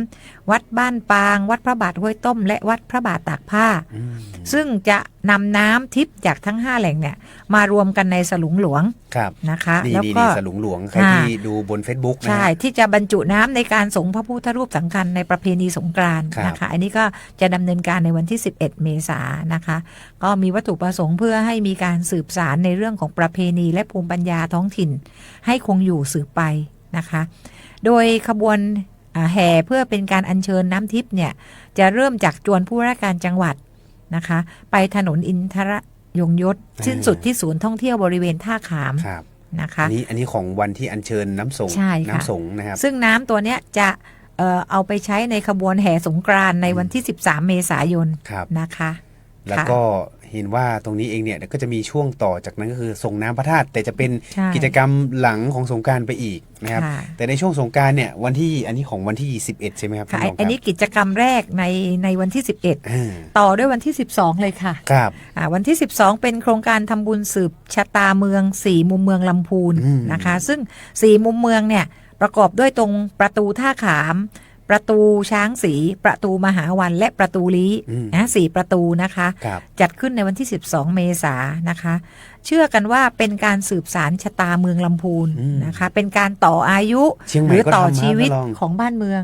วัดบ้านปางวัดพระบาทห้วยต้มและวัดพระบาทตากผ้าซึ่งจะนำน้ำทิพย์จากทั้ง5แหล่งเนี่ยมารวมกันในสลุงหลวงนะคะแล้วก็สลุงหลวงใครที่ดูบน Facebook นะใช่ที่จะบรรจุน้ำในการส่งพระพุทธรูปสำคัญในประเพณีสงกรานต์นะคะอันนี้ก็จะดำเนินการในวันที่11เมษายนนะคะก็มีวัตถุประสงค์เพื่อให้มีการสืบสานในเรื่องของประเพณีและภูมิปัญญาท้องถิ่นให้คงอยู่สืบไปนะคะโดยขบวนแห่เพื่อเป็นการอัญเชิญน้ำทิพย์เนี่ยจะเริ่มจากจวนผู้ว่าการจังหวัดนะคะไปถนนอินทรยงยศสิ้นสุดที่ศูนย์ท่องเที่ยวบริเวณท่าขามนะคะอันนี้ของวันที่อัญเชิญน้ำสงนะครับซึ่งน้ำตัวเนี้ยจะเอาไปใช้ในขบวนแห่สงกรานต์ในวันที่13เมษายนนะคะแล้วก็ เห็นว่าตรงนี้เองเนี่ยก็จะมีช่วงต่อจากนั้นก็คือส่งน้ำพระธาตุแต่จะเป็น ใช่ กิจกรรมหลังของสงกรานต์ไปอีกนะครับ ค่ะ แต่ในช่วงสงกรานต์เนี่ยวันที่อันนี้ของวันที่11ใช่ไหมครับ ค่ะ ท่านรอง อันนี้กิจกรรมแรกในวันที่ อ่า 11 ต่อด้วยวันที่ 12 เลยค่ะ ครับ วันที่ 12 เป็นโครงการทำบุญสืบชะตาเมือง4มุมเมืองลำพูน อืม นะคะ ซึ่ง4มุมเมืองเนี่ยประกอบด้วยตรงประตูท่าขาม ประตูช้างศรีประตูมหาวันและประตูลี้นะ4ประตูนะคะ ครับ จัดขึ้นในวันที่ 12 เมษายนนะคะ เชื่อกันว่าเป็นการสืบสารชะตาเมืองลำพูนนะคะ เป็นการต่ออายุ เชียงให ห ม่ รือ ก็ ต่อ ทำ ชีวิต ท่านรอง ของบ้านเมือง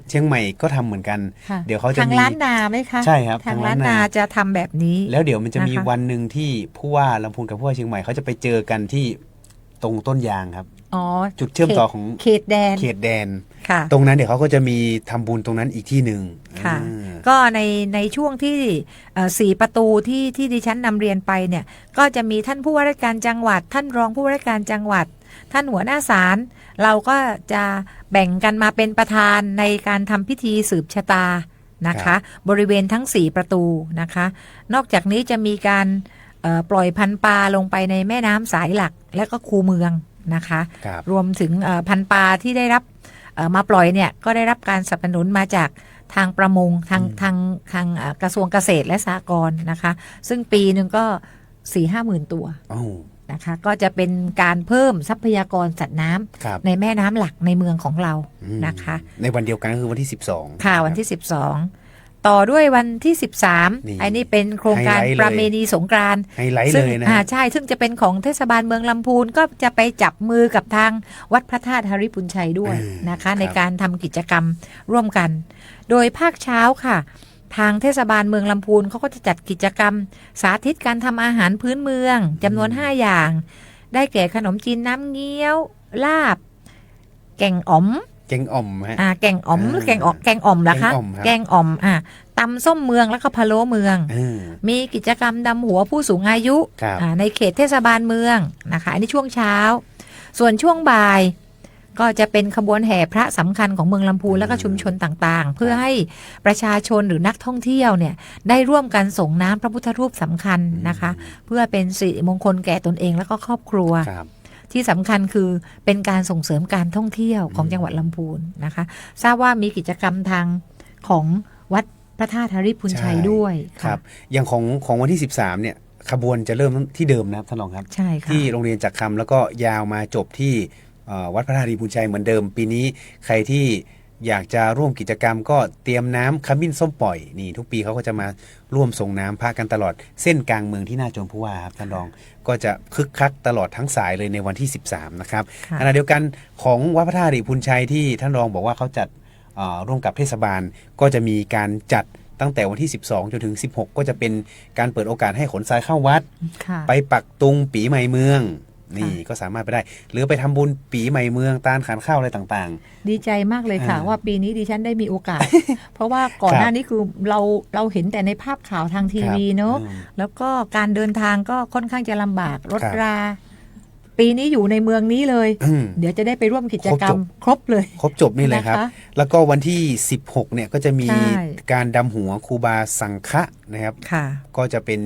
เชียงใหม่ก็ทำเหมือนกัน ค่ะ เดี๋ยวเขาจะ ทาง มี ล้านนาไหมคะ ใช่ครับ ทาง ทาง ล้า ล้าน น นา นา จะทำแบบนี้ แล้วเดี๋ยวมันจะมี นะคะ วันหนึ่งที่ผู้ว่าลำพูนกับผู้ว่าเชียงใหม่เขาจะไปเจอกันที่ตรงต้นยางครับ อ๋อ จุดเชื่อมต่อของ เขตแดน เขตแดน ค่ะ ตรงนั้นเดี๋ยวเขาก็จะมีทำบุญตรงนั้นอีกที่หนึ่ง ค่ะ อ่า ก็ในช่วงที่4ประตูที่ดิฉันนำเรียนไปเนี่ยก็จะมีท่านผู้ว่าราชการจังหวัด ท่านรองผู้ว่าราชการจังหวัด ท่านหัวหน้าศาลเราก็จะแบ่งกันมาเป็นประธานในการทำพิธีสืบชะตานะคะ บริเวณทั้ง4ประตูนะคะ นอกจากนี้จะมีการปล่อยพันธุ์ปลาลงไปในแม่น้ำสายหลักและก็คูเมืองนะคะ ครับ รวมถึงพันธุ์ปลาที่ได้รับมาปล่อยเนี่ยก็ได้รับการสนับสนุนมาจากทางประมงทางกระทรวงเกษตรและสหกรณ์นะคะ ซึ่งปีหนึ่งก็ 4-5 หมื่นตัว โอ้ นะคะ ก็จะเป็นการเพิ่มทรัพยากรสัตว์น้ำ ครับ ในแม่น้ำหลักในเมืองของเรา อืม นะคะ ในวันเดียวกันก็คือวันที่12 ค่ะวันที่ 12 ต่อด้วยวันที่ นี่ 13อันนี้เป็นโครงการ ไฮไลท์เลย ประเพณีสงกรานต์ ไฮไลท์ ซึ่ เล ง ยนะ ใช่ซึ่งจะเป็นของเทศบาลเมืองลำพูนก็จะไปจับมือกับทางวัดพระธาตุหริพุนชัยด้วยนะคะ ในการทำกิจกรรมร่วมกัน โดยภาคเช้าค่ะ ทางเทศบาลเมืองลำพูนเขาก็จะจัดกิจกรรม สาธิตการทำอาหารพื้นเมืองจำนวน 5 อย่าง ได้แก่ขนมจีนน้ำเงี้ยว ลาบ แกงอ๋อม แกงอ่อมฮะ แกงอ๋อมหรือแกงอ่อมเหรอคะ แกงอ่อมครับ แกงอ่อมตำส้มเมืองแล้วก็พะโล้เมือง อ่า มีกิจกรรมดำหัวผู้สูงอายุ ครับ ในเขตเทศบาลเมืองนะคะอันนี้ช่วงเช้า ส่วนช่วงบ่ายก็จะเป็นขบวนแห่พระสำคัญของเมืองลำพูนและก็ชุมชนต่างๆ เพื่อให้ประชาชนหรือนักท่องเที่ยวเนี่ยได้ร่วมกันส่งน้ำพระพุทธรูปสำคัญนะคะ เพื่อเป็นสิริมงคลแก่ตนเองและก็ครอบครัว ครับ ที่สำคัญคือเป็นการส่งเสริมการท่องเที่ยวของจังหวัดลำพูนนะคะ ทราบว่ามีกิจกรรมทางของวัดพระธาตุหริพุนชัย ใช่ ด้วย ครับ อย่างของวันที่13เนี่ยขบวนจะเริ่มที่เดิมนะครับท่านรองครับ ใช่ค่ะ ที่โรงเรียนจักรคำแล้วก็ยาวมาจบที่วัดพระธาตุหริพุนชัยเหมือนเดิม ปีนี้ใครที่อยากจะร่วมกิจกรรมก็เตรียมน้ำขมิ้นส้มปล่อยนี่ทุกปีเขาก็จะมาร่วมส่งน้ำพระกันตลอดเส้นกลางเมืองที่หน้าจวนผู้ว่าครับท่านรองก็จะคึกคักตลอดทั้งสายเลยในวันที่13นะครับ ค่ะ ขณะเดียวกันของวัดพระธาตุหริพุนชัยที่ท่านรองบอกว่าเขาจัดร่วมกับเทศบาลก็จะมีการจัดตั้งแต่วันที่12จนถึง16ก็จะเป็นการเปิดโอกาสให้ขนทรายเข้าวัด ค่ะ ไปปักตุงปีใหม่เมืองนี่ก็สามารถไปได้ หรือไปทำบุญปีใหม่เมืองตาลขานข้าวอะไรต่าง ดีใจมากเลยค่ะ ว่าปีนี้ดิฉันได้มีโอกาส เพราะว่าก่อน ครับ หน้านี้คือเราเห็นแต่ในภาพข่าวทางทีวี ครับ เนอะ อืม แล้วก็การเดินทางก็ค่อนข้างจะลำบากรถ ครับ รา ปีนี้อยู่ในเมืองนี้เลย ๆอืม เดี๋ยวจะได้ไปร่วมกิจกรรมครบเลย ครบจบนี่เลยครับ นะคะ แล้วก็วันที่16เนี่ยก็จะมี ใช่ การดำหัวครูบาสังฆะนะครับ ค่ะ ก็จะเป็น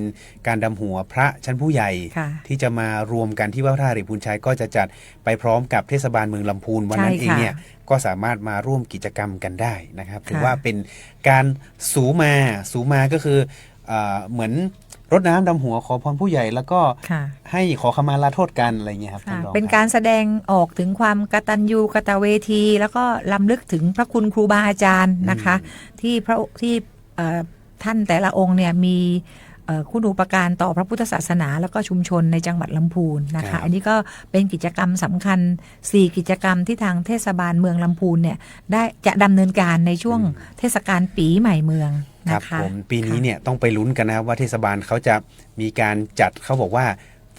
การดำหัวพระชั้นผู้ใหญ่ ค่ะ ที่จะมารวมกันที่วัดพระธาตุหริพุนชัยก็จะจัดไปพร้อมกับเทศบาลเมืองลำพูนวันนั้น ใช่ เอง ค่ะ เนี่ยก็สามารถมาร่วมกิจกรรมกันได้นะครับถือ ค่ะ ว่าเป็นการสูมาก็คือเหมือนรดน้ำดำหัวขอพรผู้ใหญ่แล้วก็ ค่ะ ให้ขอขมาลาโทษกันอะไรเงี้ยครับท่านรอง เป็น ครับ การแสดงออกถึงความกตัญญูกตเวที แล้วก็ลำลึกถึงพระคุณครูบาอาจารย์นะคะ ที่ท่านแต่ละองค์เนี่ยมีคุณูปการต่อพระพุทธศาสนา แล้วก็ชุมชนในจังหวัดลำพูนนะ ครั คะ บ อันนี้ก็เป็นกิจกรรมสำคัญ 4 กิจกรรมที่ทางเทศบาลเมืองลำพูนเนี่ยได้จะดำเนินการในช่วงเทศกาลปีใหม่เมือง ครั นะ บ คะ ผมปีนี้เนี่ยต้องไปลุ้นกันนะครับว่าเทศบาลเขาจะมีการจัดเขาบอกว่า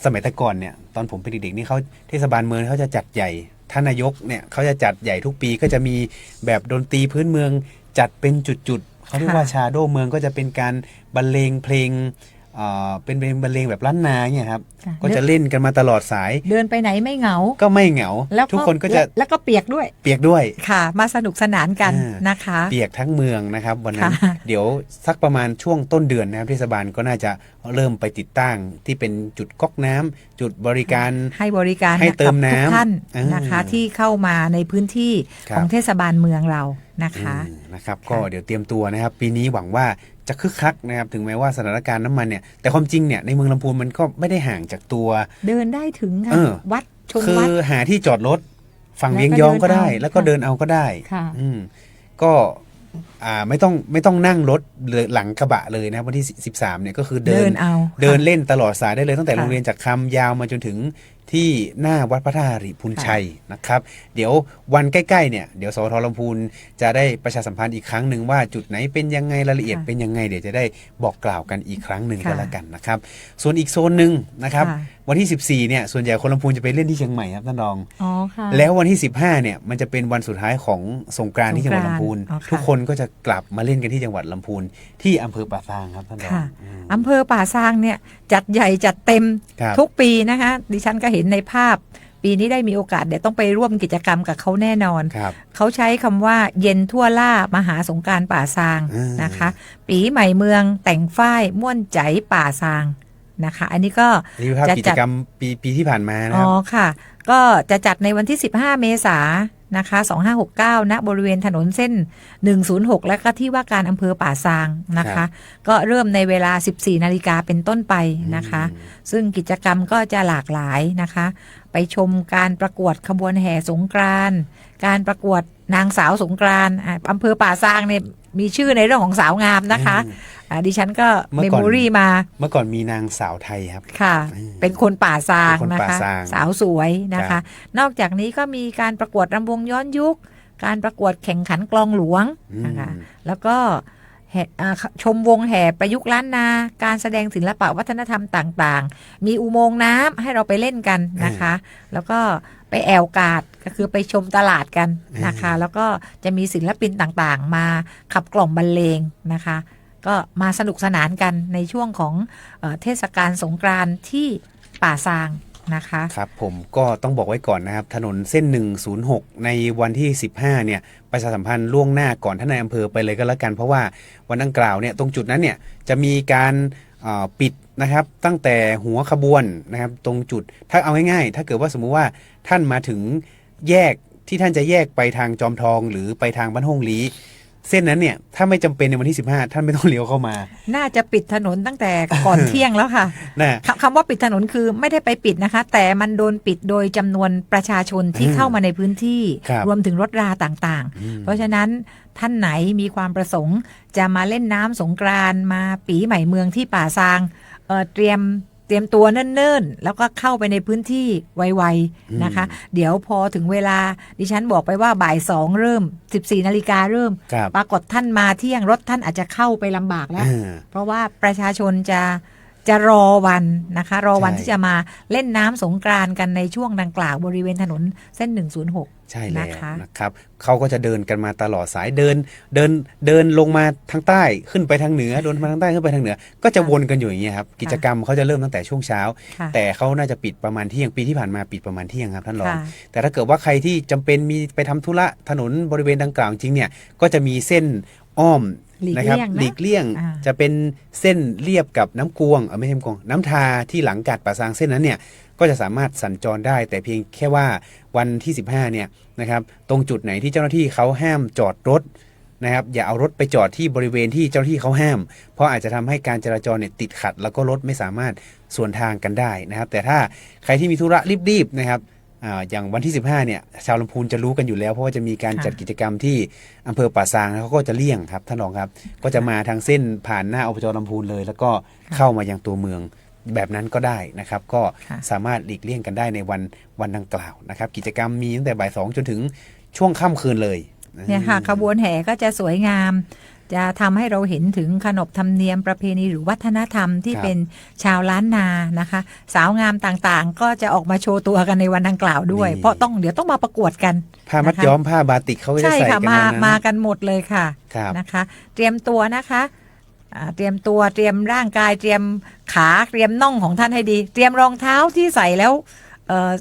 สมัยแต่ก่อนเนี่ยตอนผมเป็นเด็กๆนี่เขาเทศบาลเมืองเขาจะจัดใหญ่ท่านนายกเนี่ยเขาจะจัดใหญ่ทุกปีก็จะมีแบบดนตรีพื้นเมืองจัดเป็นจุดๆเขาเรียกว่าชาโดเมืองก็จะเป็นการบรรเลงเพลง เป็นเพลงบรรเลงแบบล้านนาเนี่ยครับ ค่ะ ก็จะเล่นกันมาตลอดสาย เดินไปไหนไม่เหงา ก็ไม่เหงา แล้ว ทุกคนก็จะ แล้วก็เปียกด้วย เปียกด้วย ค่ะ มาสนุกสนานกัน อ่าน นะคะ เปียกทั้งเมืองนะครับวันนั้น ค่ะ เดี๋ยวสักประมาณช่วงต้นเดือนนะครับเทศบาลก็น่าจะเริ่มไปติดตั้งที่เป็นจุดก๊อกน้ำจุดบริการ ให้บริการ ให้เติม กับทุก น้ำ ท่าน อ่าน นะคะ ที่เข้ามาในพื้นที่ ครับ ของเทศบาลเมืองเรานะคะ นะครับ ค่ะ ก็เดี๋ยวเตรียมตัวนะครับ ปีนี้หวังว่าจะคึกคักนะครับถึงแม้ว่าสถานการณ์น้ำมันเนี่ยแต่ความจริงเนี่ยในเมืองลำพูนมันก็ไม่ได้ห่างจากตัว เดินได้ถึงค่ะ เออ วัดชม คื วั อ ด หาที่จอดรถฝั่ง แล้วก็ เวียงยองก็ได้ เดินเอา แล้วก็เดินเอาก็ได้ ค่ะ ก็ไม่ต้องนั่งรถหลังกระบะเลยนะวันที่13เนี่ยก็คือเดิ เดิ น นเอาค่ะ เดินเล่นตลอดสายได้เลยตั้งแต่ ค่ะ โรงเรียนจากคำยาวมาจนถึงที่หน้าวัดพระธาตุหริพุนชัยนะครับ เดี๋ยววันใกล้ๆเนี่ยเดี๋ยวสวทลำพูนจะได้ประชาสัมพันธ์อีกครั้งหนึ่งว่าจุดไหนเป็นยังไงรายละเอียด ค่ะ เป็นยังไงเดี๋ยวจะได้บอกกล่าวกันอีกครั้งหนึ่ง ค่ะ ก็แล้วกันนะครับ ส่วนอีกโซนหนึ่งนะครับ ค่ะ วันที่ 14เนี่ยส่วนใหญ่คนลำพูนจะไปเล่นที่เชียงใหม่ครับท่านรอง อ๋อค่ะ แล้ววันที่ 15เนี่ยมันจะเป็นวันสุดท้ายของสงกรานต์ที่จังหวัดลำพูน อ๋อค่ะ ทุกคนก็จะกลับมาเล่นกันที่จังหวัดลำพูนที่อำเภอป่าซางครับท่านรอง ค่ะอำเภอป่าซางเนี่ยจัดใหญ่จัดเต็ม ครับ ทุกปีนะคะ ดิฉันก็เห็นในภาพ ปีนี้ได้มีโอกาสเดี๋ยวต้องไปร่วมกิจกรรมกับเขาแน่นอน ครับ เขาใช้คำว่าเย็นทั่วล่ามหาสงกรานต์ป่าซาง อืม นะคะ ปีใหม่เมืองแต่งฝ้ายม่วนใจป่าซางนะคะ อันนี้ก็ นี่คือภาพ จะ กิ จั จ ด กรรมปีที่ผ่านมานะ อ๋ ค อ รับ ค่ะ ก็จะจัดในวันที่ 15 เมษายนนะคะ 2569 ณ บริเวณถนนเส้น 106 และก็ที่ว่าการอำเภอป่าซางนะ ครั คะ บ ก็เริ่มในเวลา 14 นาฬิกาเป็นต้นไปนะคะ ซึ่งกิจกรรมก็จะหลากหลายนะคะ ไปชมการประกวดขบวนแห่สงกรานต์การประกวดนางสาวสงกรานต์อำเภอป่าซางเนี่ยมีชื่อในเรื่องของสาวงามนะคะดิฉันก็ เมื่ เม อ ม ก่อน โมรี่มา เมื่อก่อนมีนางสาวไทยครับ ค่ะ อืม เป็นคนป่าซาง เป็นคน นะ ป่า คะ ซาง สาวสวยนะ ครั คะ บ นอกจากนี้ก็มีการประกวดรำวงย้อนยุค การประกวดแข่งขันกลองหลวงนะคะ แล้วก็ชมวงแห่ประยุกต์ล้านนา การแสดงศิลปะวัฒนธรรมต่างๆ มีอุโมงค์น้ำให้เราไปเล่นกันนะคะ แล้วก็ไปแอวกาดก็คือไปชมตลาดกันนะคะ แล้วก็จะมีศิลปินต่างๆ มาขับกล่อมบรรเลงนะคะ ก็มาสนุกสนานกันในช่วงของเทศกาลสงกรานต์ที่ป่าซางนะคะ ครับผมก็ต้องบอกไว้ก่อนนะครับถนนเส้น 106 ในวันที่ 15เนี่ยประชาสัมพันธ์ล่วงหน้าก่อนท่านนายอำเภอไปเลยก็แล้วกันเพราะว่าวันดังกล่าวเนี่ยตรงจุดนั้นเนี่ยจะมีการปิดนะครับตั้งแต่หัวขบวนนะครับตรงจุดถ้าเอาง่ายๆถ้าเกิดว่าสมมุติว่าท่านมาถึงแยกที่ท่านจะแยกไปทางจอมทองหรือไปทางบ้านห้องลีเส้นนั้นเนี่ยถ้าไม่จำเป็นในวันที่ 15 ท่านไม่ต้องเลี้ยวเข้ามา น่าจะปิดถนนตั้งแต่ก่อน เที่ยงแล้วค่ะ นะ คำว่าปิดถนนคือไม่ได้ไปปิดนะคะ แต่มันโดนปิดโดยจำนวนประชาชนที่เข้ามาในพื้นที่ ครับ รวมถึงรถราต่างๆ เพราะฉะนั้นท่านไหนมีความประสงค์ จะมาเล่นน้ำสงกรานต์มาปีใหม่เมืองที่ป่าซางเตรียมตัวเนิ่นๆ แล้วก็เข้าไปในพื้นที่ไวๆนะคะ เดี๋ยวพอถึงเวลาดิฉันบอกไปว่าบ่าย2เริ่ม 14 นาฬิกาเริ่ม ครับ ปรากฏท่านมาเที่ยงรถท่านอาจจะเข้าไปลำบากแล้ว เพราะว่าประชาชนจะรอวันนะคะ รอวัน ใช่ ที่จะมาเล่นน้ำสงกรานต์กันในช่วงดังกล่าวบริเวณถนนเส้น 106 ใช่แล้ว นะคะ นะครับเขาก็จะเดินกันมาตลอดสายเดินลงมาทางใต้ขึ้นไปทางเหนือเดินมาทางใต้ขึ้นไปทางเหนือ ก็จะวนกันอยู่อย่างเงี้ยครับกิจกรรมเขาจะเริ่มตั้งแต่ช่วงเช้า ค่ะ แต่เขาน่าจะปิดประมาณเที่ยงปีที่ผ่านมาปิดประมาณเที่ยงครับท่านรอง ค่ะ แต่ถ้าเกิดว่าใครที่จำเป็นมีไปทำธุระถนนบริเวณดังกล่าวจริงเนี่ยก็จะมีเส้นอ้อม หลีก นะครับ เลี่ยง หลีกเลี่ยง อ่า จะเป็นเส้นเรียบกับน้ำกวงไม่ใช่น้ำกวงน้ำทาที่หลังกาดป่าซางเส้นนั้นเนี่ยก็จะสามารถสัญจรได้ แต่เพียงแค่ว่าวันที่ 15เนี่ยนะครับตรงจุดไหนที่เจ้าหน้าที่เขาห้ามจอดรถนะครับอย่าเอารถไปจอดที่บริเวณที่เจ้าหน้าที่เขาห้าม เพราะอาจจะทำให้การจราจรเนี่ยติดขัด แล้วก็รถไม่สามารถสวนทางกันได้นะครับแต่ถ้าใครที่มีธุระรีบๆนะครับอย่างวันที่ 15เนี่ยชาวลำพูนจะรู้กันอยู่แล้วเพราะว่าจะมีการ ค่ะ จัดกิจกรรมที่อำเภอป่าซางแล้วเขาก็จะเลี่ยงครับท่านรองครับก็จะมาทางเส้นผ่านหน้าอบจลำพูนเลย แล้วก็เข้ามายังตัวเมืองแบบนั้นก็ได้นะครับก็ ค่ะ สามารถหลีกเลี่ยงกันได้ในวันดังกล่าวนะครับกิจกรรมมีตั้งแต่บ่าย2จนถึงช่วงค่ำคืนเลย เนี่ยค่ะขบวนแห่ก็จะสวยงาม จะทำให้เราเห็นถึงขนบธรรมเนียมประเพณีหรือวัฒนธรรมที่ ครับ เป็นชาวล้านนานะคะ สาวงามต่างๆ ก็จะออกมาโชว์ตัวกันในวันดังกล่าวด้วย นี่ เพราะเดี๋ยวต้องมาประกวดกัน ผ้ามัด นะคะ ย้อมผ้าบาติกเขาก็จะ ใช่ ใส่ ค่ะ กัน มา นะ มากันหมดเลยค่ะ ครับ นะคะ เตรียมตัวนะคะ เตรียมตัวเตรียมร่างกายเตรียมขาเตรียมน่องของท่านให้ดี เตรียมรองเท้าที่ใส่แล้ว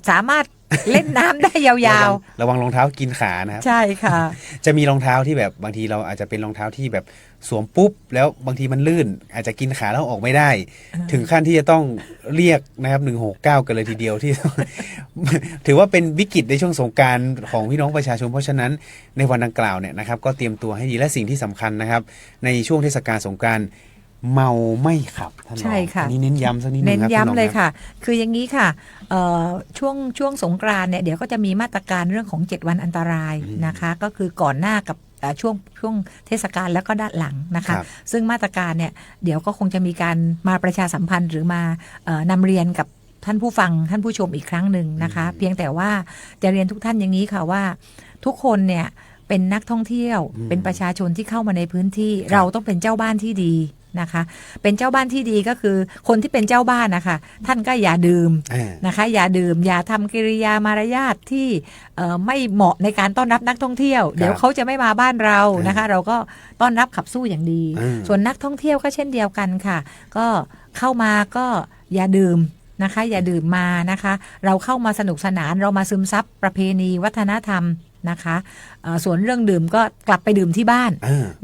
สามารถเล่นน้ำได้ยาว ระวังรองเท้ากินขานะครับ ๆ ใช่ค่ะ จะมีรองเท้าที่แบบบางทีเราอาจจะเป็นรองเท้าที่แบบสวมปุ๊บแล้วบางทีมันลื่น อาจจะกินขาแล้วออกไม่ได้ ถึงขั้นที่จะต้องเรียกนะครับ169กันเลยทีเดียวที่ ถือว่าเป็นวิกฤตในช่วงสงกรานต์ของพี่น้องประชาชนเพราะฉะนั้นในวันดังกล่าวเนี่ยนะครับก็เตรียมตัวให้ดีและสิ่งที่สำคัญนะครับในช่วงเทศกาลสงกรานต์เมาไม่ขับท่านรอง ใช่ค่ะ อันนี้เน้นย้ำสักนิดนึง เน้น ครับ ย้ำ ท่านรอง เลย รับ ค่ะ คืออย่างนี้ค่ะช่วงสงกรานต์เนี่ยเดี๋ยวก็จะมีมาตรการเรื่องของ7วันอันตรายนะคะ ก็คือก่อนหน้ากับช่วงเทศกาลแล้วก็ด้านหลังนะคะ ครับ ซึ่งมาตรการเนี่ยเดี๋ยวก็คงจะมีการมาประชาสัมพันธ์หรือมานำเรียนกับท่านผู้ฟังท่านผู้ชมอีกครั้งหนึ่งนะคะ เพียงแต่ว่าจะเรียนทุกท่านอย่างนี้ค่ะว่าทุกคนเนี่ยเป็นนักท่องเที่ยวเป็นประชาชนที่เข้ามาในพื้นที่เราต้องเป็นเจ้าบ้านที่ดีนะคะ เป็นเจ้าบ้านที่ดีก็คือคนที่เป็นเจ้าบ้านนะคะท่านก็อย่าดื่ม นะคะอย่าดื่มอย่าทำกิริยามารยาทที่ไม่เหมาะในการต้อนรับนักท่องเที่ยว เดี๋ยวเขาจะไม่มาบ้านเรานะคะ เราก็ต้อนรับขับสู้อย่างดี ส่วนนักท่องเที่ยวก็เช่นเดียวกันค่ะ ก็เข้ามาก็อย่าดื่มนะคะอย่าดื่มมานะคะ เราเข้ามาสนุกสนานเรามาซึมซับประเพณีวัฒนธรรมนะคะส่วนเรื่องดื่มก็กลับไปดื่มที่บ้าน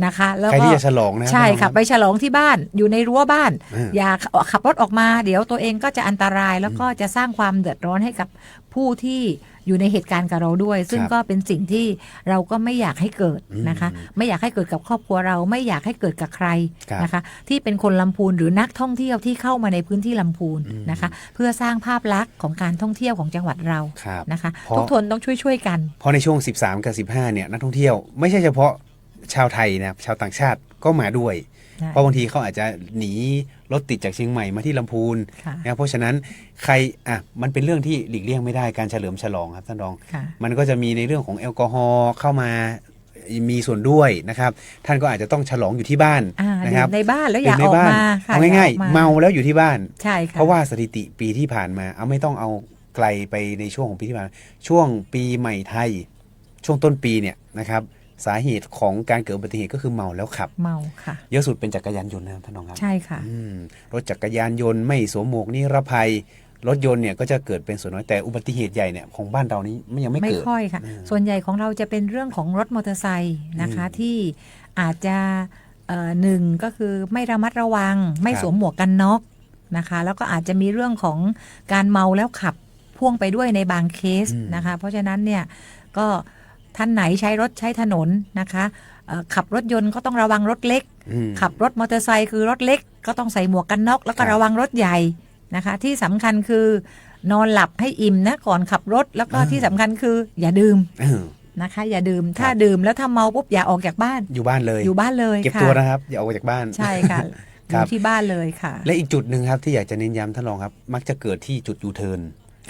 นะคะแล้ว ใคร ก็ ที่จะฉลองนะ ใช่ ท่านรอง ค่ะไปฉลองที่บ้านอยู่ในรั้วบ้าน อ่า อย่าขับรถออกมาเดี๋ยวตัวเองก็จะอันตรายแล้วก็จะสร้างความเดือดร้อนให้กับผู้ที่อยู่ในเหตุการณ์กับเราด้วย ซึ่งก็เป็นสิ่งที่เราก็ไม่อยากให้เกิดนะคะ ไม่อยากให้เกิดกับครอบครัวเราไม่อยากให้เกิดกับใครนะคะที่เป็นคนลำพูนหรือนักท่องเที่ยวที่เข้ามาในพื้นที่ลำพูนนะคะเพื่อสร้างภาพลักษณ์ของการท่องเที่ยวของจังหวัดเรา ครับ นะคะ เพราะ ทุกคนต้องช่วยกัน เพราะในช่วง 13 กับ 15 เนี่ยนักท่องเที่ยวไม่ใช่เฉพาะชาวไทยนะครับชาวต่างชาติก็มาด้วย เพราะบางทีเขาอาจจะหนีรถติดจากเชียงใหม่มาที่ลำพูน ค่ะ นะครับเพราะฉะนั้นใครมันเป็นเรื่องที่หลีกเลี่ยงไม่ได้การเฉลิมฉลองครับท่านรอง ค่ะ มันก็จะมีในเรื่องของแอลกอฮอล์เข้ามามีส่วนด้วยนะครับ ท่านก็อาจจะต้องฉลองอยู่ที่บ้าน ดื่ นะครับ มในบ้านแล้วอย่า ดื่ ออก ในบ้น มาค่ะ เอาง่าย อย่ออก ๆ เมาแล้วอยู่ที่บ้าน ใช่ค่ะ เพราะว่าสถิติปีที่ผ่านมาเอาไม่ต้องเอาไกลไปในช่วงของปีที่ผ่านมาช่วงปีใหม่ไทย ช่วงต้นปีเนี่ยนะครับสาเหตุของการเกิดอุบัติเหตุก็คือเมาแล้วขับ เมาค่ะ เยอะสุดเป็นจักรยานยนต์นะครับท่านรองครับ ใช่ค่ะ รถจักรยานยนต์ไม่สวมหมวกนิรภัยรถยนต์เนี่ยก็จะเกิดเป็นส่วนน้อยแต่อุบัติเหตุใหญ่เนี่ยของบ้านเรานี้มันยังไม่ ไม่ เกิด ค่อยค่ะ ส่วนใหญ่ของเราจะเป็นเรื่องของรถมอเตอร์ไซค์นะคะที่อาจจะหนึ่งก็คือไม่ระมัดระวัง ไม่ ครับ สวมหมวกกันน็อกนะคะ แล้วก็อาจจะมีเรื่องของการเมาแล้วขับพ่วงไปด้วยในบางเคสนะคะ เพราะฉะนั้นเนี่ยก็ท่านไหนใช้รถใช้ถนนนะคะขับรถยนต์ก็ต้องระวังรถเล็ก ขับรถมอเตอร์ไซค์คือรถเล็ก ก็ต้องใส่หมวกกันน็อกแล้วก็ ครับ ระวังรถใหญ่นะคะ ที่สำคัญคือนอนหลับให้อิ่มนะก่อนขับรถแล้วก็ที่สำคัญคืออย่าดื่ม เออ นะคะ อย่าดื่มถ้าดื่มแล้วถ้าเมาปุ๊บอย่าออกจากบ้าน อยู่บ้านเลย อยู่บ้านเลย เก็บ ค่ะ ตัวนะครับอย่าออกจากบ้าน ใช่ค่ะอ ครับ ยู่ที่บ้านเลยค่ะ และอีกจุดหนึ่งครับที่อยากจะเน้นย้ำท่านรองครับ มักจะเกิดที่จุดยูเทิร์น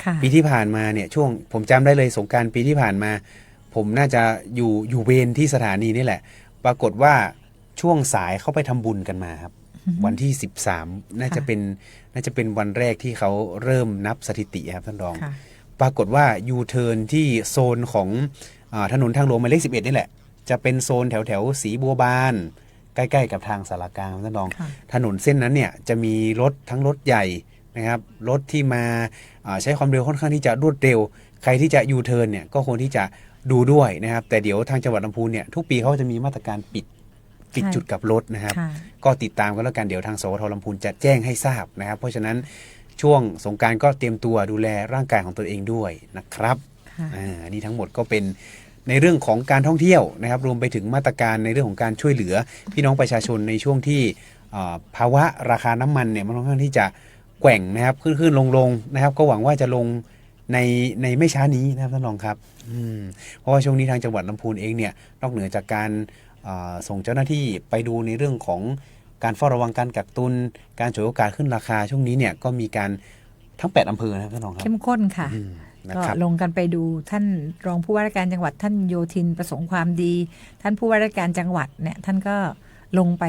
ค่ะ ปีที่ผ่านมาเนี่ยช่วงผมจำได้เลยสงกรารปีที่ผ่านมา ผมน่าจะอยู่เวรที่สถานีนี่แหละ ปรากฏว่าช่วงสายเขาไปทำบุญกันมาครับ วันที่ 13 น่าจะเป็นวันแรกที่เขาเริ่มนับสถิติครับท่านรอง ค่ะ ปรากฏว่ายูเทิร์นที่โซนของถนนทางหลวงหมายเลข 11 นี่แหละ จะเป็นโซนแถวสีบัวบาน ใกล้ๆกับทางสารกลางท่านรอง ค่ะ ถนนเส้นนั้นเนี่ยจะมีรถทั้งรถใหญ่นะครับรถที่มาใช้ความเร็วค่อนข้างที่จะรวดเร็ว ใครที่จะยูเทิร์นเนี่ยก็ควรที่จะดูด้วยนะครับ แต่เดี๋ยวทางจังหวัดลำพูนเนี่ยทุกปีเขาจะมีมาตรการปิดจุดกลับรถนะครับ ค่ะ ก็ติดตามกันแล้วกันเดี๋ยวทางสวทลำพูนจะแจ้งให้ทราบนะครับ เพราะฉะนั้นช่วงสงกรานต์ก็เตรียมตัวดูแลร่างกายของตัวเองด้วยนะครับ ค่ะ อันนี้ทั้งหมดก็เป็นในเรื่องของการท่องเที่ยวนะครับ รวมไปถึงมาตรการในเรื่องของการช่วยเหลือพี่น้องประชาชนในช่วงที่ภาวะราคาน้ำมันเนี่ยมันค่อนข้างที่จะแกว่งนะครับขึ้นลงนะครับ ก็หวังว่าจะลงในไม่ช้านี้นะครับท่านรองครับเพราะว่าช่วงนี้ทางจังหวัดลำพูนเองเนี่ยนอกเหนือจากการส่งเจ้าหน้าที่ไปดูในเรื่องของการเฝ้าระวังการกักตุนการฉวยโอกาสขึ้นราคาช่วงนี้เนี่ยก็มีการทั้ง8อำเภอนะครับท่านรองครับ เข้มข้นค่ะ นะ ก็ ครับ ลงกันไปดูท่านรองผู้ว่าราชการจังหวัดท่านโยธินประสงค์ความดี ท่านผู้ว่าราชการจังหวัดเนี่ยท่านก็ลงไป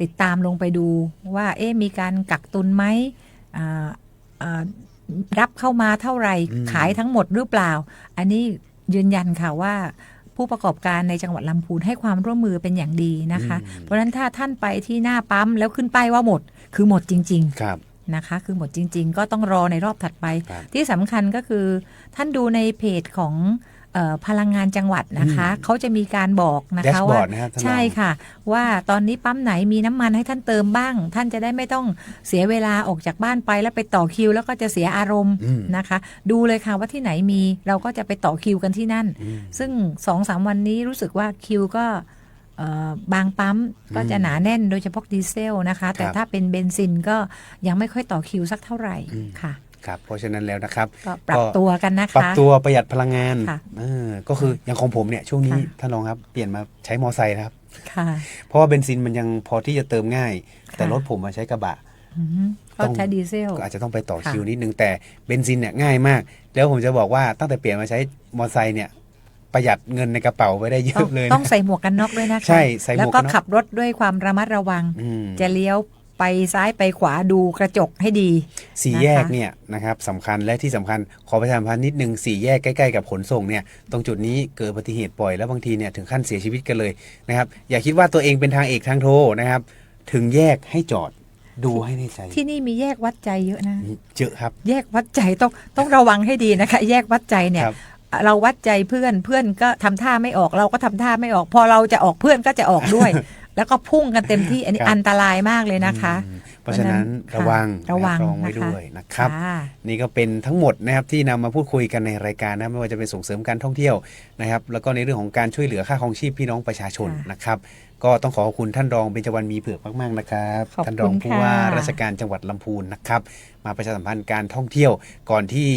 ติดตามลงไปดูว่ามีการกักตุนไหมรับเข้ามาเท่าไหร่ขายทั้งหมดหรือเปล่า อันนี้ยืนยันค่ะว่า ผู้ประกอบการในจังหวัดลำพูนให้ความร่วมมือเป็นอย่างดีนะคะ เพราะฉะนั้นถ้าท่านไปที่หน้าปั๊มแล้วขึ้นป้ายว่าหมดคือหมดจริงๆ ครับ นะคะคือหมดจริงๆก็ต้องรอในรอบถัดไป ครับ ที่สำคัญก็คือท่านดูในเพจของพลังงานจังหวัดนะคะเขาจะมีการบอกนะคะว่า Dashboard นะครับท่านรอง ใช่ค่ะว่าตอนนี้ปั๊มไหนมีน้ำมันให้ท่านเติมบ้าง ท่านจะได้ไม่ต้องเสียเวลาออกจากบ้านไปแล้วไปต่อคิวแล้วก็จะเสียอารมณ์นะคะ ดูเลยค่ะว่าที่ไหนมีเราก็จะไปต่อคิวกันที่นั่น ซึ่ง 2-3 วันนี้รู้สึกว่าคิวก็บางปั๊มก็จะหนาแน่นโดยเฉพาะดีเซลนะคะแต่ถ้าเป็นเบนซินก็ยังไม่ค่อยต่อคิวสักเท่าไหร่ค่ะ ครับเพราะฉะนั้นแล้วนะครับ ก็ปรับตัวกันนะคะ ปรับตัวประหยัดพลังงาน ค่ะ ก็คืออย่างของผมเนี่ยช่วงนี้ ค่ะ ท่านรองครับเปลี่ยนมาใช้มอไซค์นะครับ ค่ะ เพราะว่าเบนซินมันยังพอที่จะเติมง่าย ค่ะ แต่รถผมมาใช้กระบะ ก็ใช้ดีเซล ก็อาจจะต้องไปต่อ ค่ะ คิวนิดนึงแต่เบนซินเนี่ยง่ายมาก แล้วผมจะบอกว่าตั้งแต่เปลี่ยนมาใช้มอไซค์เนี่ยประหยัดเงินในกระเป๋าไปได้เยอะเลยนะ ต้องใส่หมวกกันน็อกด้วยนะคะ ใช่ใส่หมวกกันน็อก แล้วก็ขับรถด้วยความระมัดระวัง จะเลี้ยวไปซ้ายไปขวาดูกระจกให้ดี สี่แยกเนี่ยนะครับสำคัญและที่สำคัญขอประชาสัมพันธ์นิดนึงสี่แยกใกล้ๆกับขนส่งเนี่ยตรงจุดนี้เกิดอุบัติเหตุบ่อยแล้วบางทีเนี่ยถึงขั้นเสียชีวิตกันเลยนะครับอย่าคิดว่าตัวเองเป็นทางเอกทางโทนะครับถึงแยกให้จอดดูให้ในใจ ที่นี่มีแยกวัดใจเยอะนะ เยอะครับ แยกวัดใจต้องระวังให้ดีนะคะ แยกวัดใจเนี่ย ครับ เราวัดใจเพื่อนก็ทำท่าไม่ออกเราก็ทำท่าไม่ออก พอเราจะออกเพื่อนก็จะออกด้วย แล้วก็พุ่งกันเต็มที่อันนี้ ครับ อันตรายมากเลยนะคะ เพราะฉะนั้น ค่ะ ระวัง ระวัง นไว้ นะคะ ด้วยนะครับ ค่ะ นี่ก็เป็นทั้งหมดนะครับที่นำมาพูดคุยกันในรายการนะไม่ว่าจะเป็นส่งเสริมการท่องเที่ยวนะครับแล้วก็ในเรื่องของการช่วยเหลือค่าครองชีพพี่น้องประชาชน ค่ะ นะครับก็ต้องขอบคุณท่านรองเบญจวรรณมีเผือกมากๆนะครับ ขอบคุณ ท่านรองผู้ว่า ค่ะ ราชการจังหวัดลำพูนนะครับมาประชาสัมพันธ์การท่องเที่ยวก่อนที่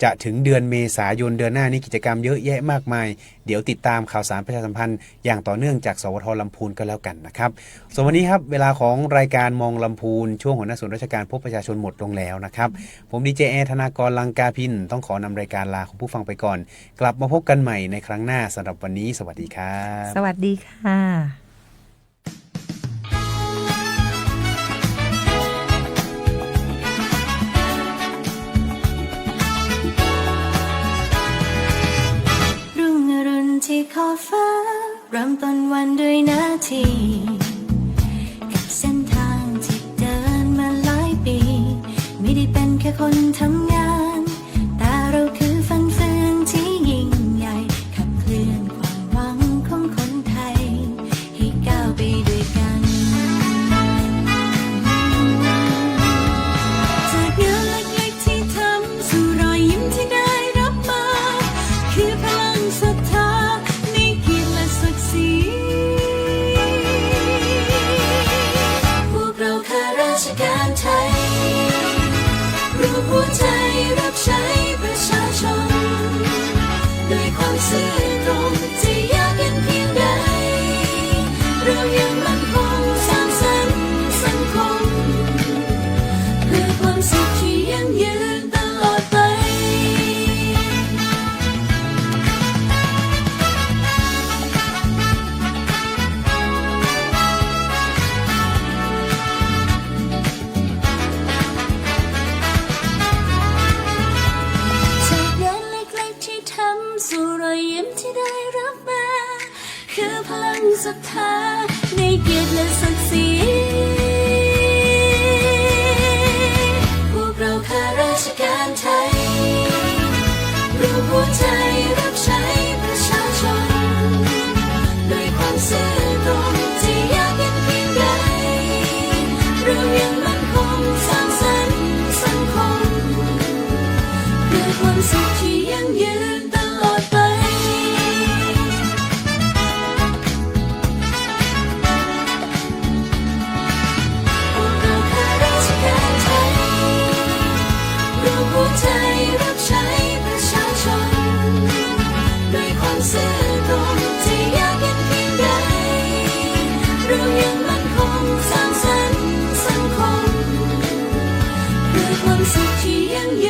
จะถึงเดือนเมษายนเดือนหน้านี้กิจกรรมเยอะแยะมากมายเดี๋ยวติดตามข่าวสารประชาสัมพันธ์อย่างต่อเนื่องจากสวทลำพูนก็แล้วกันนะครับส่วนวันนี้ครับเวลาของรายการมองลำพูนช่วงหัวหน้าส่วนราชการพบประชาชนหมดลงแล้วนะครับผมดีเจแอร์ธนากรลังกาพินต้องขอนำรายการลาของผู้ฟังไปก่อน กลับมาพบกันใหม่ในครั้งหน้าสำหรับวันนี้สวัสดีครับ สวัสดีค่ะ รุ่งอรุณที่ขอบฟ้าเริ่มต้นวันด้วยนาทีกับเส้นทางที่เดินมาหลายปีไม่ได้เป็นแค่คนทำงานแต่เราคือฝันฝืนที่ยิ่งใหญ่ขับเคลื่อนความหวังของคนไทยให้ก้าวไปด้วยกันจากงานเล็กๆที่ทำสู่รอยยิ้มที่ได้รับมาคือพลังศรัทธาในเกียรติและศักดิ์ศรีพวกเราข้าราชการไทยรู้หัวใจรับใช้ประชาชนด้วยความซื่อตรงจะยากเย็นเพียงใดเรายังมั่นคงสร้างสรรค์สังคมเพื่อความสุขที่ยั่งยืนตลอดไปจากงานเล็กๆที่ทำสู่รอยยิ้มที่ได้รับมาคือพลังศรัทธาในเกียรติและศักดิ์ศรีพวกเราข้าราชการไทยรู้หัวใจรับใช้ประชาชนด้วยความซื่อตรงจะยากเย็นเพียงใดเรายังมั่นคงสร้างสรรค์สังคมเพื่อความสุขที่ยั่งยืนตลอดไปพวกเราข้าราชการไทยรู้หัวใจรับใช้ประชาชนด้วยความซื่อตรงจะยากเย็นเพียงใดเรายังมั่นคงสร้างสรรค์สังคมเพื่อความสุขที่ยั่งยืน